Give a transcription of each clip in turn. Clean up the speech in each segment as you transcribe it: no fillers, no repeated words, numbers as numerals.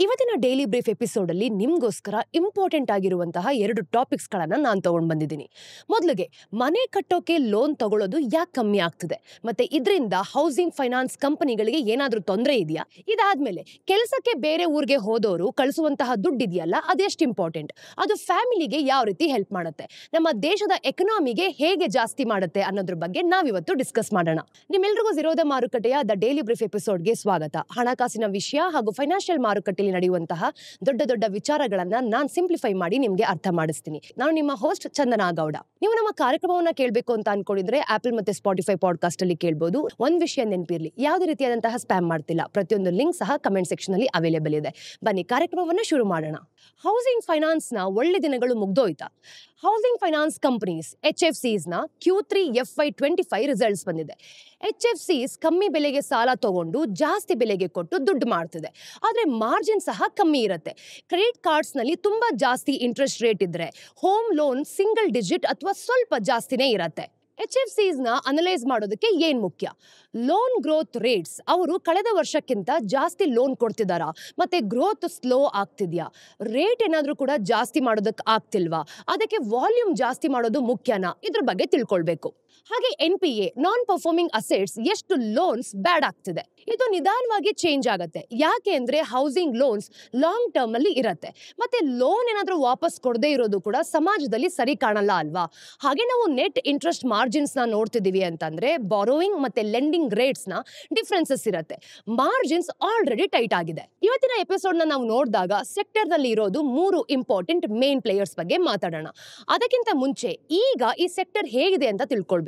ಇವತ್ತಿನ daily brief episode ಅಲ್ಲಿ ನಿಮ್ಗೋಸ್ಕರ ಇಂಪಾರ್ಟೆಂಟ್ ಆಗಿರುವಂತಹ 2 ಟಾಪಿಕ್ಸ್ ಗಳನ್ನ ನಾನು ತಗೊಂಡು ಬಂದಿದ್ದೀನಿ. ಮೊದಲಿಗೆ ಮನೆ ಕಟ್ಟೋಕೆ ಲೋನ್ ತಗೊಳ್ಳೋದು ಯಾಕೆ ಕಮ್ಮಿ ಆಗ್ತಿದೆ, ಮತ್ತೆ ಇದರಿಂದ ಹೌಸಿಂಗ್ ಫೈನಾನ್ಸ್ ಕಂಪನಿಗಳಿಗೆ ಏನಾದ್ರೂ ತೊಂದರೆ ಇದೆಯಾ, ಇದಾದ್ಮೇಲೆ ಕೆಲಸಕ್ಕೆ ಬೇರೆ ಊರಿಗೆ ಹೋದವರು ಕಳಿಸುವಂತಹ ದುಡ್ಡು ಇದೆಯಲ್ಲ ಅದೆಷ್ಟು ಇಂಪಾರ್ಟೆಂಟ್, ಅದು ಫ್ಯಾಮಿಲಿಗೆ ಯಾವ ರೀತಿ ಹೆಲ್ಪ್ ಮಾಡುತ್ತೆ, ನಮ್ಮ ದೇಶದ ಎಕನಾಮಿಗೆ ಹೇಗೆ ಜಾಸ್ತಿ ಮಾಡುತ್ತೆ ಅನ್ನೋದ್ರ ಬಗ್ಗೆ ನಾವಿವತ್ತು ಡಿಸ್ಕಸ್ ಮಾಡೋಣ. ನಿಮ್ಮೆಲ್ರಿಗೂ ಝೀರೋದ ಮಾರುಕಟ್ಟೆಯ ದ ಡೈಲಿ ಬ್ರೀಫ್ ಎಪಿಸೋಡ್ಗೆ ಸ್ವಾಗತ. ಹಣಕಾಸಿನ ವಿಷಯ ಹಾಗೂ ಫೈನಾನ್ಷಿಯಲ್ ಮಾರುಕಟ್ಟೆಯಲ್ಲಿ ನಡೆಯುವಂತಹ ದೊಡ್ಡ ದೊಡ್ಡ ವಿಚಾರಗಳನ್ನ ನಾನು ಸಿಂಪ್ಲಿಫೈ ಮಾಡಿ ನಿಮ್ಗೆ ಅರ್ಥ ಮಾಡಿಸ್ತೀನಿ. ನಾನು ನಿಮ್ಮ ಹೋಸ್ಟ್ ಚಂದನಾ ಗೌಡ. ನೀವು ನಮ್ಮ ಕಾರ್ಯಕ್ರಮವನ್ನ ಕೇಳಬೇಕು ಅಂತ ಅನ್ಕೊಂಡಿದ್ರೆ ಆಪಲ್ ಮತ್ತೆ ಸ್ಪಾಟಿಫೈ ಪಾಡ್ಕಾಸ್ಟ್ ಅಲ್ಲಿ ಕೇಳಬಹುದು. ಒಂದ್ ವಿಷಯ ನೆನಪಿರ್ಲಿ, ಯಾವುದೇ ರೀತಿಯಾದಂತಹ ಸ್ಪ್ಯಾಮ್ ಮಾಡ್ತಿಲ್ಲ. ಪ್ರತಿಯೊಂದು ಲಿಂಕ್ ಸಹ ಕಮೆಂಟ್ ಸೆಕ್ಷನ್ ಅಲ್ಲಿ ಅವೈಲೇಬಲ್ ಇದೆ. ಬನ್ನಿ ಕಾರ್ಯಕ್ರಮವನ್ನ ಶುರು ಮಾಡೋಣ. ಹೌಸಿಂಗ್ ಫೈನಾನ್ಸ್ ನ ಒಳ್ಳೆ ದಿನಗಳು ಮುಗ್ದೋಯ್ತಾ? ಹೌಸಿಂಗ್ ಫೈನಾನ್ಸ್ ಕಂಪನೀಸ್ HFCs ನ Q3 FY25 ರಿಸಲ್ಟ್ಸ್ ಬಂದಿದೆ. HFCs ಕಮ್ಮಿ ಬೆಲೆಗೆ ಸಾಲ ತಗೊಂಡು ಜಾಸ್ತಿ ಬೆಲೆಗೆ ಕೊಟ್ಟು ದುಡ್ಡು ಮಾಡ್ತಿದೆ, ಆದ್ರೆ ಮಾರ್ಜಿನ್ ಸಹ ಕಮ್ಮಿ ಇರುತ್ತೆ. ಕ್ರೆಡಿಟ್ ಕಾರ್ಡ್ಸ್ ನಲ್ಲಿ ತುಂಬಾ ಜಾಸ್ತಿ ಇಂಟ್ರೆಸ್ಟ್ ರೇಟ್ ಇದ್ರೆ ಹೋಮ್ ಲೋನ್ ಸಿಂಗಲ್ ಡಿಜಿಟ್ ಅಥವಾ ಸ್ವಲ್ಪ ಜಾಸ್ತಿನೇ ಇರತ್ತೆ. HFCs ನ ಅನಲೈಸ್ ಮಾಡೋದಕ್ಕೆ ಏನ್ ಮುಖ್ಯ? ಲೋನ್ ಗ್ರೋತ್ ರೇಟ್ಸ್, ಅವರು ಕಳೆದ ವರ್ಷಕ್ಕಿಂತ ಜಾಸ್ತಿ ಲೋನ್ ಕೊಡ್ತಿದಾರಾ, ಮತ್ತೆ ಗ್ರೋತ್ ಸ್ಲೋ ಆಗ್ತಿದ್ಯಾ, ರೇಟ್ ಏನಾದ್ರೂ ಕೂಡ ಜಾಸ್ತಿ ಮಾಡೋದಕ್ಕೆ ಆಗ್ತಿಲ್ವಾ, ಅದಕ್ಕೆ ವಾಲ್ಯೂಮ್ ಜಾಸ್ತಿ ಮಾಡೋದು ಮುಖ್ಯನಾ, ಇದ್ರ ಬಗ್ಗೆ ತಿಳ್ಕೊಳ್ಬೇಕು. ಹಾಗೆ NPA ನಾನ್ ಪರ್ಫಾರ್ಮಿಂಗ್ ಅಸೆಟ್ಸ್, ಎಷ್ಟು ಲೋನ್ಸ್ ಬ್ಯಾಡ್ ಆಗ್ತಿದೆ, ಇದು ನಿಧಾನವಾಗಿ ಚೇಂಜ್ ಆಗತ್ತೆ. ಯಾಕೆ ಅಂದ್ರೆ ಹೌಸಿಂಗ್ ಲೋನ್ಸ್ ಲಾಂಗ್ ಟರ್ಮ್ ಅಲ್ಲಿ ಇರತ್ತೆ, ಮತ್ತೆ ಲೋನ್ ಏನಾದ್ರೂ ವಾಪಸ್ ಕೊಡದೇ ಇರೋದು ಕೂಡ ಸಮಾಜದಲ್ಲಿ ಸರಿ ಕಾಣಲ್ಲ ಅಲ್ವಾ. ಹಾಗೆ ನಾವು ನೆಟ್ ಇಂಟ್ರೆಸ್ಟ್ ಮಾರ್ಜಿನ್ಸ್ ನ ನೋಡ್ತಿದೀವಿ ಅಂತಂದ್ರೆ ಬಾರೋಯಿಂಗ್ ಮತ್ತೆ ಲೆಂಡಿಂಗ್ ರೇಟ್ಸ್ ನ ಡಿಫ್ರೆನ್ಸಸ್ ಇರತ್ತೆ. ಮಾರ್ಜಿನ್ಸ್ ಆಲ್ರೆಡಿ ಟೈಟ್ ಆಗಿದೆ. ಇವತ್ತಿನ ಎಪಿಸೋಡ್ ನ ನಾವು ನೋಡಿದಾಗ ಸೆಕ್ಟರ್ ನಲ್ಲಿ ಇರೋದು 3 ಇಂಪಾರ್ಟೆಂಟ್ ಮೇನ್ ಪ್ಲೇಯರ್ಸ್ ಬಗ್ಗೆ ಮಾತಾಡೋಣ. ಅದಕ್ಕಿಂತ ಮುಂಚೆ ಈಗ ಈ ಸೆಕ್ಟರ್ ಹೇಗಿದೆ ಅಂತ ತಿಳ್ಕೊಳ್ಬೇಕು.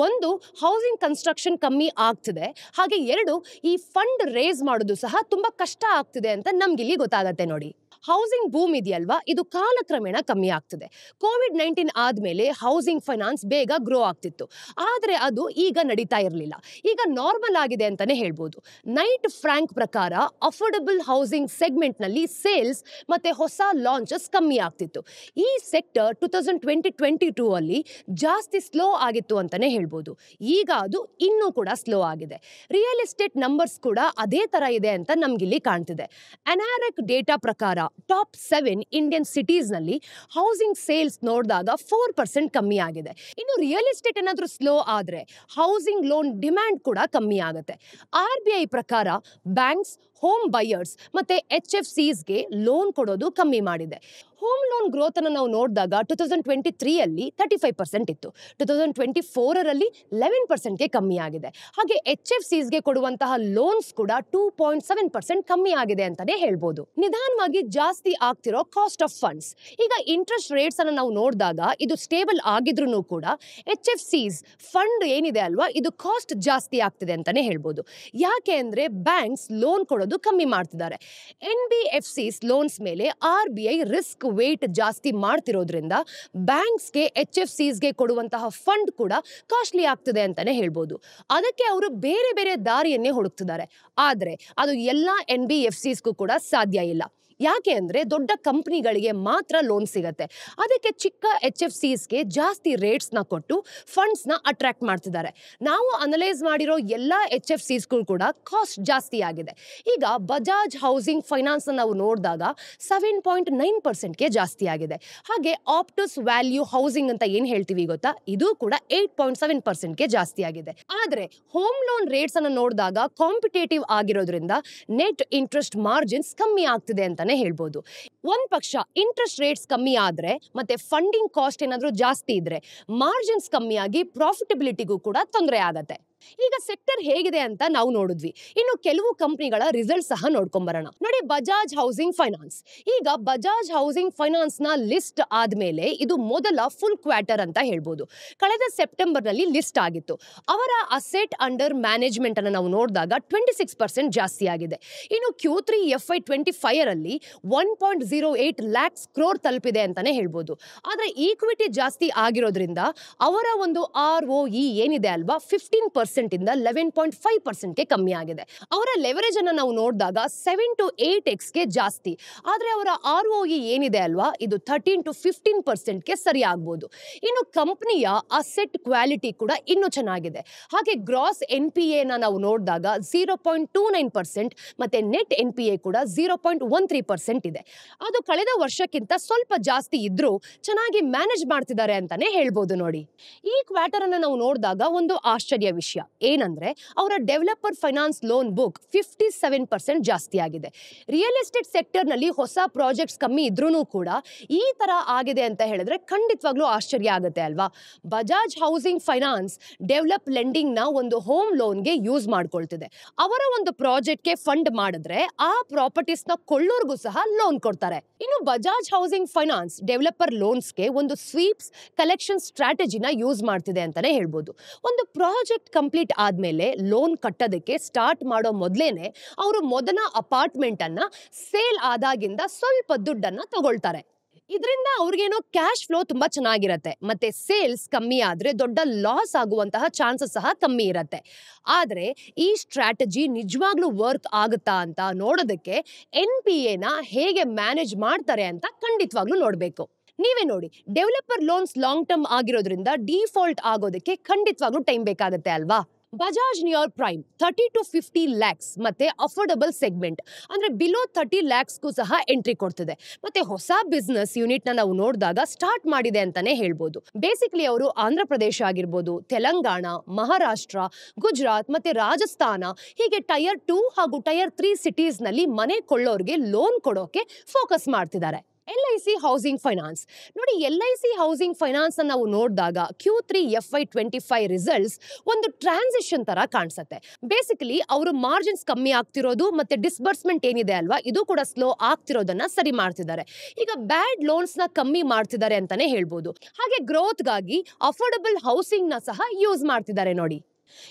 ಒಂದು, ಹೌಸಿಂಗ್ ಕನ್ಸ್ಟ್ರಕ್ಷನ್ ಕಮ್ಮಿ ಆಗ್ತಿದೆ. ಹಾಗೆ 2, ಈ ಫಂಡ್ ರೇಸ್ ಮಾಡೋದು ಸಹ ತುಂಬಾ ಕಷ್ಟ ಆಗ್ತಿದೆ ಅಂತ ನಮ್ಗಿಲ್ಲಿ ಗೊತ್ತಾಗತ್ತೆ ನೋಡಿ. ಹೌಸಿಂಗ್ ಬೂಮ್ ಇದೆಯಲ್ವಾ, ಇದು ಕಾಲಕ್ರಮೇಣ ಕಮ್ಮಿ ಆಗ್ತಿದೆ. COVID-19 ಆದ್ಮೇಲೆ ಹೌಸಿಂಗ್ ಫೈನಾನ್ಸ್ ಬೇಗ ಗ್ರೋ ಆಗ್ತಿತ್ತು, ಆದ್ರೆ ಅದು ಈಗ ನಡೀತಾ ಇರಲಿಲ್ಲ. ಈಗ ನಾರ್ಮಲ್ ಆಗಿದೆ ಅಂತಾನೆ ಹೇಳ್ಬೋದು. ನೈಟ್ ಫ್ರಾಂಕ್ ಪ್ರಕಾರ ಅಫೋರ್ಡಬಲ್ ಹೌಸಿಂಗ್ ಸೆಗ್ಮೆಂಟ್ ನಲ್ಲಿ ಸೇಲ್ಸ್ ಮತ್ತೆ ಹೊಸ ಲಾಂಚಸ್ ಕಮ್ಮಿ ಆಗ್ತಿತ್ತು. ಈ ಸೆಕ್ಟರ್ 2022 ಅಲ್ಲಿ ಜಾಸ್ತಿ ಸ್ಲೋ ಆಗಿತ್ತು ಅಂತಾನೆ ಹೇಳ್ಬೋದು. ಈಗ ಅದು ಇನ್ನೂ ಕೂಡ ಸ್ಲೋ ಆಗಿದೆ. ರಿಯಲ್ ಎಸ್ಟೇಟ್ ನಂಬರ್ಸ್ ಕೂಡ ಅದೇ ತರ ಇದೆ ಅಂತ ನಮ್ಗಿಲ್ಲಿ ಕಾಣ್ತಿದೆ. ಅನಾರೆಕ್ ಡೇಟಾ ಪ್ರಕಾರ ಟಾಪ್ 7 ಇಂಡಿಯನ್ ಸಿಟೀಸ್ ನಲ್ಲಿ ಹೌಸಿಂಗ್ ಸೇಲ್ಸ್ ನೋಡಿದಾಗ 4% ಕಮ್ಮಿ ಆಗಿದೆ. ಇನ್ನು ರಿಯಲ್ ಎಸ್ಟೇಟ್ ಏನಾದ್ರೂ ಸ್ಲೋ ಆದ್ರೆ ಹೌಸಿಂಗ್ ಲೋನ್ ಡಿಮ್ಯಾಂಡ್ ಕೂಡ ಕಮ್ಮಿ ಆಗುತ್ತೆ. RBI ಪ್ರಕಾರ ಬ್ಯಾಂಕ್ಸ್ ಹೋಮ್ ಬೈಯರ್ಸ್ ಮತ್ತೆ HFCs ಗೆ ಲೋನ್ ಕೊಡೋದು ಕಮ್ಮಿ ಮಾಡಿದೆ. ಹೋಮ್ ಲೋನ್ ಗ್ರೋತ್ ಅನ್ನು ನಾವು ನೋಡಿದಾಗ 2023 ಅಲ್ಲಿ 35% ಇತ್ತು, 2024 ರಲ್ಲಿ 11% ಗೆ ಕಮ್ಮಿ ಆಗಿದೆ. ಹಾಗೆ HFCs ಗೆ ಕೊಡುವಂತಹ ಲೋನ್ಸ್ ಕೂಡ 2.7% ಕಮ್ಮಿ ಆಗಿದೆ ಅಂತಾನೆ ಹೇಳ್ಬೋದು. ನಿಧಾನವಾಗಿ ಜಾಸ್ತಿ ಆಗ್ತಿರೋ ಕಾಸ್ಟ್ ಆಫ್ ಫಂಡ್ಸ್, ಈಗ ಇಂಟ್ರೆಸ್ಟ್ ರೇಟ್ಸ್ ಅನ್ನು ನಾವು ನೋಡಿದಾಗ ಇದು ಸ್ಟೇಬಲ್ ಆಗಿದ್ರು ಕೂಡ HFCs ಫಂಡ್ ಏನಿದೆ ಅಲ್ವಾ, ಇದು ಕಾಸ್ಟ್ ಜಾಸ್ತಿ ಆಗ್ತಿದೆ ಅಂತಾನೆ ಹೇಳ್ಬೋದು. ಯಾಕೆ ಅಂದ್ರೆ ಬ್ಯಾಂಕ್ಸ್ ಲೋನ್ ಕೊಡೋದು ಕಮ್ಮಿ ಮಾಡ್ತಿದ್ದಾರೆ. NBFCs ಲೋನ್ಸ್ ಮೇಲೆ RBI ರಿಸ್ಕ್ ವೇಟ್ ಜಾಸ್ತಿ ಮಾಡ್ತಿರೋದ್ರಿಂದ ಬ್ಯಾಂಕ್ಸ್ಗೆ HFCsಗೆ ಕೊಡುವಂತಹ ಫಂಡ್ ಕೂಡ ಕಾಸ್ಟ್ಲಿ ಆಗ್ತಿದೆ ಅಂತಾನೆ ಹೇಳ್ಬೋದು. ಅದಕ್ಕೆ ಅವರು ಬೇರೆ ಬೇರೆ ದಾರಿಯನ್ನೇ ಹುಡುಕ್ತಿದ್ದಾರೆ, ಆದ್ರೆ ಅದು ಎಲ್ಲಾ NBFCsಗೂ ಕೂಡ ಸಾಧ್ಯ ಇಲ್ಲ. ಯಾಕೆ ಅಂದ್ರೆ ದೊಡ್ಡ ಕಂಪನಿಗಳಿಗೆ ಮಾತ್ರ ಲೋನ್ ಸಿಗತ್ತೆ, ಅದಕ್ಕೆ ಚಿಕ್ಕ HFCsಗೆ ಜಾಸ್ತಿ ರೇಟ್ಸ್ ನ ಕೊಟ್ಟು ಫಂಡ್ಸ್ ನ ಅಟ್ರಾಕ್ಟ್ ಮಾಡ್ತಿದ್ದಾರೆ. ನಾವು ಅನಲೈಸ್ ಮಾಡಿರೋ ಎಲ್ಲಾ HFCsಗೂ ಕೂಡ ಕಾಸ್ಟ್ ಜಾಸ್ತಿ ಆಗಿದೆ. ಈಗ ಬಜಾಜ್ ಹೌಸಿಂಗ್ ಫೈನಾನ್ಸ್ ನಾವು ನೋಡಿದಾಗ 7.9% ಗೆ ಜಾಸ್ತಿ ಆಗಿದೆ. ಹಾಗೆ ಆಪ್ಟಸ್ ವ್ಯಾಲ್ಯೂ ಹೌಸಿಂಗ್ ಅಂತ ಏನ್ ಹೇಳ್ತೀವಿ ಗೊತ್ತಾ, ಇದು ಕೂಡ 8.7% ಗೆ ಜಾಸ್ತಿ ಆಗಿದೆ. ಆದ್ರೆ ಹೋಮ್ ಲೋನ್ ರೇಟ್ಸ್ ಅನ್ನು ನೋಡಿದಾಗ ಕಾಂಪಿಟೇಟಿವ್ ಆಗಿರೋದ್ರಿಂದ ನೆಟ್ ಇಂಟ್ರೆಸ್ಟ್ ಮಾರ್ಜಿನ್ಸ್ ಕಮ್ಮಿ ಆಗ್ತಿದೆ ಅಂತ ಹೇಳ್ಬೋದು. ಒಂದ್ ಪಕ್ಷ ಇಂಟ್ರೆಸ್ಟ್ ರೇಟ್ಸ್ ಕಮ್ಮಿ ಆದ್ರೆ ಮತ್ತೆ ಫಂಡಿಂಗ್ ಕಾಸ್ಟ್ ಏನಾದ್ರೂ ಜಾಸ್ತಿ ಇದ್ರೆ ಮಾರ್ಜಿನ್ಸ್ ಕಮ್ಮಿಯಾಗಿ ಪ್ರಾಫಿಟಬಿಲಿಟಿಗೂ ಕೂಡ ತೊಂದರೆ ಆಗತ್ತೆ. ಈಗ ಸೆಕ್ಟರ್ ಹೇಗಿದೆ ಅಂತ ನಾವು ನೋಡಿದ್ವಿ, ಇನ್ನು ಕೆಲವು ಕಂಪನಿಗಳ ರಿಸಲ್ಟ್ ಸಹ ನೋಡ್ಕೊಂಬರೋಣ. ನೋಡಿ, ಬಜಾಜ್ ಹೌಸಿಂಗ್ ಫೈನಾನ್ಸ್. ಈಗ ಬಜಾಜ್ ಹೌಸಿಂಗ್ ಫೈನಾನ್ಸ್ ನ ಲಿಸ್ಟ್ ಆದ್ಮೇಲೆ ಇದು ಮೊದಲ ಫುಲ್ ಕ್ವಾರ್ಟರ್ ಅಂತ ಹೇಳ್ಬೋದು. ಕಳೆದ ಸೆಪ್ಟೆಂಬರ್ ನಲ್ಲಿ ಲಿಸ್ಟ್ ಆಗಿತ್ತು. ಅವರ ಅಸೆಟ್ ಅಂಡರ್ ಮ್ಯಾನೇಜ್ಮೆಂಟ್ ಅನ್ನು ನಾವು ನೋಡಿದಾಗ 26% ಜಾಸ್ತಿ ಆಗಿದೆ. ಇನ್ನು Q3 FY25 ಅಲ್ಲಿ 1.08 lakhs crore ತಲುಪಿದೆ ಅಂತಾನೆ ಹೇಳ್ಬೋದು. ಆದ್ರೆ ಈಕ್ವಿಟಿ ಜಾಸ್ತಿ ಆಗಿರೋದ್ರಿಂದ ಅವರ ಒಂದು ROE ಏನಿದೆ ಅಲ್ವಾ 15% 12% ಇಂದ 11.5%ಗೆ ಕಮ್ಮಿ ಆಗಿದೆ. ಅವರ ಲೆವರೇಜ್ ಅನ್ನ ನಾವು ನೋಡಿದಾಗ 7 to 8x ಜಾಸ್ತಿ. ಆದ್ರೆ ಅವರ ROE ಏನಿದೆ ಅಲ್ವಾ, ಇದು 13 to 15%ಗೆ ಸರಿ ಆಗ್ಬೋದು. ಇನ್ನು ಕಂಪನಿಯ ಅಸೆಟ್ ಕ್ವಾಲಿಟಿ ಕೂಡ ಇನ್ನೂ ಚೆನ್ನಾಗಿದೆ. ಹಾಗೆ ಗ್ರಾಸ್ NPA ನಾವು ನೋಡಿದಾಗ 0.29% ಮತ್ತೆ ನೆಟ್ NPA ಕೂಡ 0.13% ಇದೆ. ಅದು ಕಳೆದ ವರ್ಷಕ್ಕಿಂತ ಸ್ವಲ್ಪ ಜಾಸ್ತಿ ಇದ್ರೂ ಚೆನ್ನಾಗಿ ಮ್ಯಾನೇಜ್ ಮಾಡ್ತಿದ್ದಾರೆ ಅಂತಾನೆ ಹೇಳ್ಬೋದು ನೋಡಿ. ಈ ಕ್ವಾರ್ಟರ್ ಅನ್ನ ನಾವು ನೋಡಿದಾಗ ಒಂದು ಆಶ್ಚರ್ಯ ವಿಷಯ ಏನಂದ್ರೆ ಅವರ ಡೆವಲಪರ್ ಫೈನಾನ್ಸ್ ಲೋನ್ ಬುಕ್ 57% ಜಾಸ್ತಿ ಆಗಿದೆ. ರಿಯಲ್ ಎಸ್ಟೇಟ್ ಸೆಕ್ಟರ್ ನಲ್ಲಿ ಹೊಸ ಪ್ರಾಜೆಕ್ಟ್ಸ್ ಕಮ್ಮಿ ಇದ್ರೂ ಕೂಡ ಈ ತರ ಆಗಿದೆ ಅಂತ ಹೇಳಿದ್ರೆ ಖಂಡಿತವಾಗ್ಲೂ ಆಶ್ಚರ್ಯ ಆಗುತ್ತೆ ಅಲ್ವಾ. Bajaj housing finance develop lending ನ ಒಂದು ಹೋಮ್ ಲೋನ್ಗೆ ಯೂಸ್ ಮಾಡ್ಕೊಳ್ತಿದೆ. ಅವರ ಒಂದು ಪ್ರಾಜೆಕ್ಟ್ಗೆ ಫಂಡ್ ಮಾಡಿದ್ರೆ ಆ ಪ್ರಾಪರ್ಟೀಸ್ ನ ಕೊಳ್ಳೋರ್ಗೂ ಸಹ ಲೋನ್ ಕೊಡ್ತಾರೆ. ಇನ್ನು ಬಜಾಜ್ ಹೌಸಿಂಗ್ ಫೈನಾನ್ಸ್ ಡೆವಲಪರ್ ಲೋನ್ಸ್ಗೆ ಒಂದು ಸ್ವೀಪ್ಸ್ ಕಲೆಕ್ಷನ್ ಸ್ಟ್ರಾಟಜಿನ ಯೂಸ್ ಮಾಡ್ತಿದೆ ಅಂತಾನೆ ಹೇಳ್ಬೋದು. ಒಂದು ಪ್ರಾಜೆಕ್ಟ್ ಕಂಪ್ಲೀಟ್ ಆದ್ಮೇಲೆ ಲೋನ್ ಕಟ್ಟೋದಕ್ಕೆ ಸ್ಟಾರ್ಟ್ ಮಾಡೋ ಮೊದಲೇನೆ ಅವರು ಮೊದಲ ಅಪಾರ್ಟ್ಮೆಂಟ್ ಅನ್ನ ಸೇಲ್ ಆದಾಗಿಂದ ಸ್ವಲ್ಪ ದುಡ್ಡನ್ನ ತಗೊಳ್ತಾರೆ. ಇದರಿಂದ ಅವ್ರಿಗೇನೋ ಕ್ಯಾಶ್ ಫ್ಲೋ ತುಂಬಾ ಚೆನ್ನಾಗಿರತ್ತೆ. ಮತ್ತೆ ಸೇಲ್ಸ್ ಕಮ್ಮಿ ಆದ್ರೆ ದೊಡ್ಡ ಲಾಸ್ ಆಗುವಂತಹ ಚಾನ್ಸಸ್ ಸಹ ಕಮ್ಮಿ ಇರತ್ತೆ. ಆದ್ರೆ ಈ ಸ್ಟ್ರಾಟಜಿ ನಿಜವಾಗ್ಲೂ ವರ್ಕ್ ಆಗುತ್ತಾ ಅಂತ ನೋಡೋದಕ್ಕೆ NPA ನ ಹೇಗೆ ಮ್ಯಾನೇಜ್ ಮಾಡ್ತಾರೆ ಅಂತ ಖಂಡಿತವಾಗ್ಲೂ ನೋಡ್ಬೇಕು. ನೀವೇ ನೋಡಿ, ಡೆವಲಪರ್ ಲೋನ್ಸ್ ಲಾಂಗ್ ಟರ್ಮ್ ಆಗಿರೋದ್ರಿಂದ ಡಿಫಾಲ್ಟ್ ಆಗೋದಕ್ಕೆ ಖಂಡಿತವಾಗ್ಲೂ ಟೈಮ್ ಬೇಕಾಗುತ್ತೆ ಅಲ್ವಾ. Bajaj near prime 30 to 50 lakhs ಮತ್ತೆ ಅಫೋರ್ಡಬಲ್ ಸೆಗ್ಮೆಂಟ್ ಅಂದ್ರೆ ಬಿಲೋ 30 lakhsಗೂ ಸಹ ಎಂಟ್ರಿ ಕೊಡ್ತಿದೆ. ಮತ್ತೆ ಹೊಸ ಬಿಸ್ನೆಸ್ ಯೂನಿಟ್ ನ ನಾವು ನೋಡಿದಾಗ ಸ್ಟಾರ್ಟ್ ಮಾಡಿದೆ ಅಂತಾನೆ ಹೇಳ್ಬೋದು. ಬೇಸಿಕಲಿ ಅವರು ಆಂಧ್ರ ಪ್ರದೇಶ ಆಗಿರ್ಬೋದು, ತೆಲಂಗಾಣ, ಮಹಾರಾಷ್ಟ್ರ, ಗುಜರಾತ್ ಮತ್ತೆ ರಾಜಸ್ಥಾನ ಹೀಗೆ ಟೈರ್ 2 ಹಾಗೂ ಟೈರ್ 3 ಸಿಟೀಸ್ ನಲ್ಲಿ ಮನೆ ಕೊಳ್ಳೋರ್ಗೆ ಲೋನ್ ಕೊಡೋಕೆ ಫೋಕಸ್ ಮಾಡ್ತಿದ್ದಾರೆ. LIC ಹೌಸಿಂಗ್ ಫೈನಾನ್ಸ್ ನೋಡಿ, LIC ಹೌಸಿಂಗ್ ಫೈನಾನ್ಸ್ ನಾವು ನೋಡಿದಾಗ Q3 FY25 ರಿಸಲ್ಟ್ಸ್ ಒಂದು ಟ್ರಾನ್ಸಿಷನ್ ತರ ಕಾಣಿಸುತ್ತೆ. ಬೇಸಿಕಲಿ ಅವರು ಮಾರ್ಜಿನ್ಸ್ ಕಮ್ಮಿ ಆಗ್ತಿರೋದು ಮತ್ತೆ ಡಿಸ್ಬರ್ಸ್ಮೆಂಟ್ ಏನಿದೆ ಅಲ್ವಾ, ಇದು ಕೂಡ ಸ್ಲೋ ಆಗ್ತಿರೋದನ್ನ ಸರಿ ಮಾಡ್ತಿದ್ದಾರೆ. ಈಗ ಬ್ಯಾಡ್ ಲೋನ್ಸ್ ನ ಕಮ್ಮಿ ಮಾಡ್ತಿದ್ದಾರೆ ಅಂತಾನೆ ಹೇಳ್ಬೋದು. ಹಾಗೆ ಗ್ರೋತ್ಗಾಗಿ ಅಫೋರ್ಡಬಲ್ ಹೌಸಿಂಗ್ ನ ಸಹ ಯೂಸ್ ಮಾಡ್ತಿದ್ದಾರೆ ನೋಡಿ.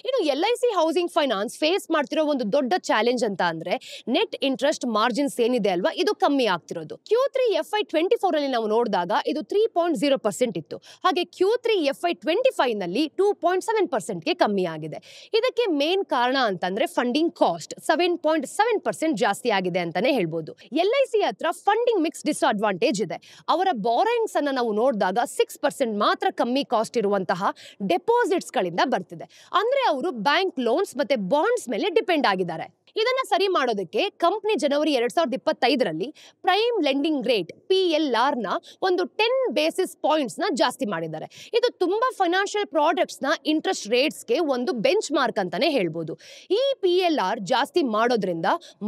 ಇನ್ನು LIC ಹೌಸಿಂಗ್ ಫೈನಾನ್ಸ್ ಫೇಸ್ ಮಾಡ್ತಿರೋ ಒಂದು ದೊಡ್ಡ ಚಾಲೆಂಜ್ ಅಂತ ಅಂದ್ರೆ ನೆಟ್ ಇಂಟ್ರೆಸ್ಟ್ ಮಾರ್ಜಿನ್ಸ್ ಏನಿದೆ ಅಲ್ವಾ, ಇದು ಕಮ್ಮಿ ಆಗ್ತಿರೋದು. Q3 FY24 ಅಲ್ಲಿ ನಾವು ನೋಡಿದಾಗ ಇದು 3.0% ಇತ್ತು. ಹಾಗೆ Q3 FY25 ನಲ್ಲಿ 2.7%ಗೆ ಕಮ್ಮಿ ಆಗಿದೆ. ಇದಕ್ಕೆ ಮೇನ್ ಕಾರಣ ಅಂತಂದ್ರೆ ಫಂಡಿಂಗ್ ಕಾಸ್ಟ್ 7.7% ಜಾಸ್ತಿ ಆಗಿದೆ ಅಂತಾನೆ ಹೇಳ್ಬೋದು. LIC ಹತ್ರ ಫಂಡಿಂಗ್ ಮಿಕ್ಸ್ ಡಿಸ್ಅಡ್ವಾಂಟೇಜ್ ಇದೆ. ಅವರ ಬಾರೋಯಿಂಗ್ಸ್ ಅನ್ನ ನಾವು ನೋಡಿದಾಗ 6% ಮಾತ್ರ ಕಮ್ಮಿ ಕಾಸ್ಟ್ ಇರುವಂತಹ ಡೆಪಾಸಿಟ್ಸ್ ಗಳಿಂದ ಬರ್ತಿದೆ. ಅಂದ್ರೆ ಅವರು ಬ್ಯಾಂಕ್ ಲೋನ್ಸ್ ಮತ್ತೆ ಬಾಂಡ್ಸ್ ಮೇಲೆ ಡಿಪೆಂಡ್ ಆಗಿದ್ದಾರೆ. ಇದನ್ನ ಸರಿ ಮಾಡೋದಕ್ಕೆ ಕಂಪನಿ ಜನವರಿ 2025ರಲ್ಲಿ ಪ್ರೈಮ್ ಲೆಂಡಿಂಗ್ ರೇಟ್ PLR ನ ಒಂದು 10 ಬೇಸಿಸ್ ಪಾಯಿಂಟ್ಸ್ ನ ಜಾಸ್ತಿ ಮಾಡಿದ್ದಾರೆ. ಇದು ತುಂಬಾ ಫೈನಾನ್ಷಿಯಲ್ ಪ್ರಾಡಕ್ಟ್ಸ್ ನ ಇಂಟ್ರೆಸ್ಟ್ ರೇಟ್ಸ್ ಗೆ ಒಂದು ಬೆಂಚ್ ಮಾರ್ಕ್ ಅಂತಾನೆ ಹೇಳ್ಬೋದು. ಈ PLR ಜಾಸ್ತಿ ಮಾಡೋದ್ರಿಂದ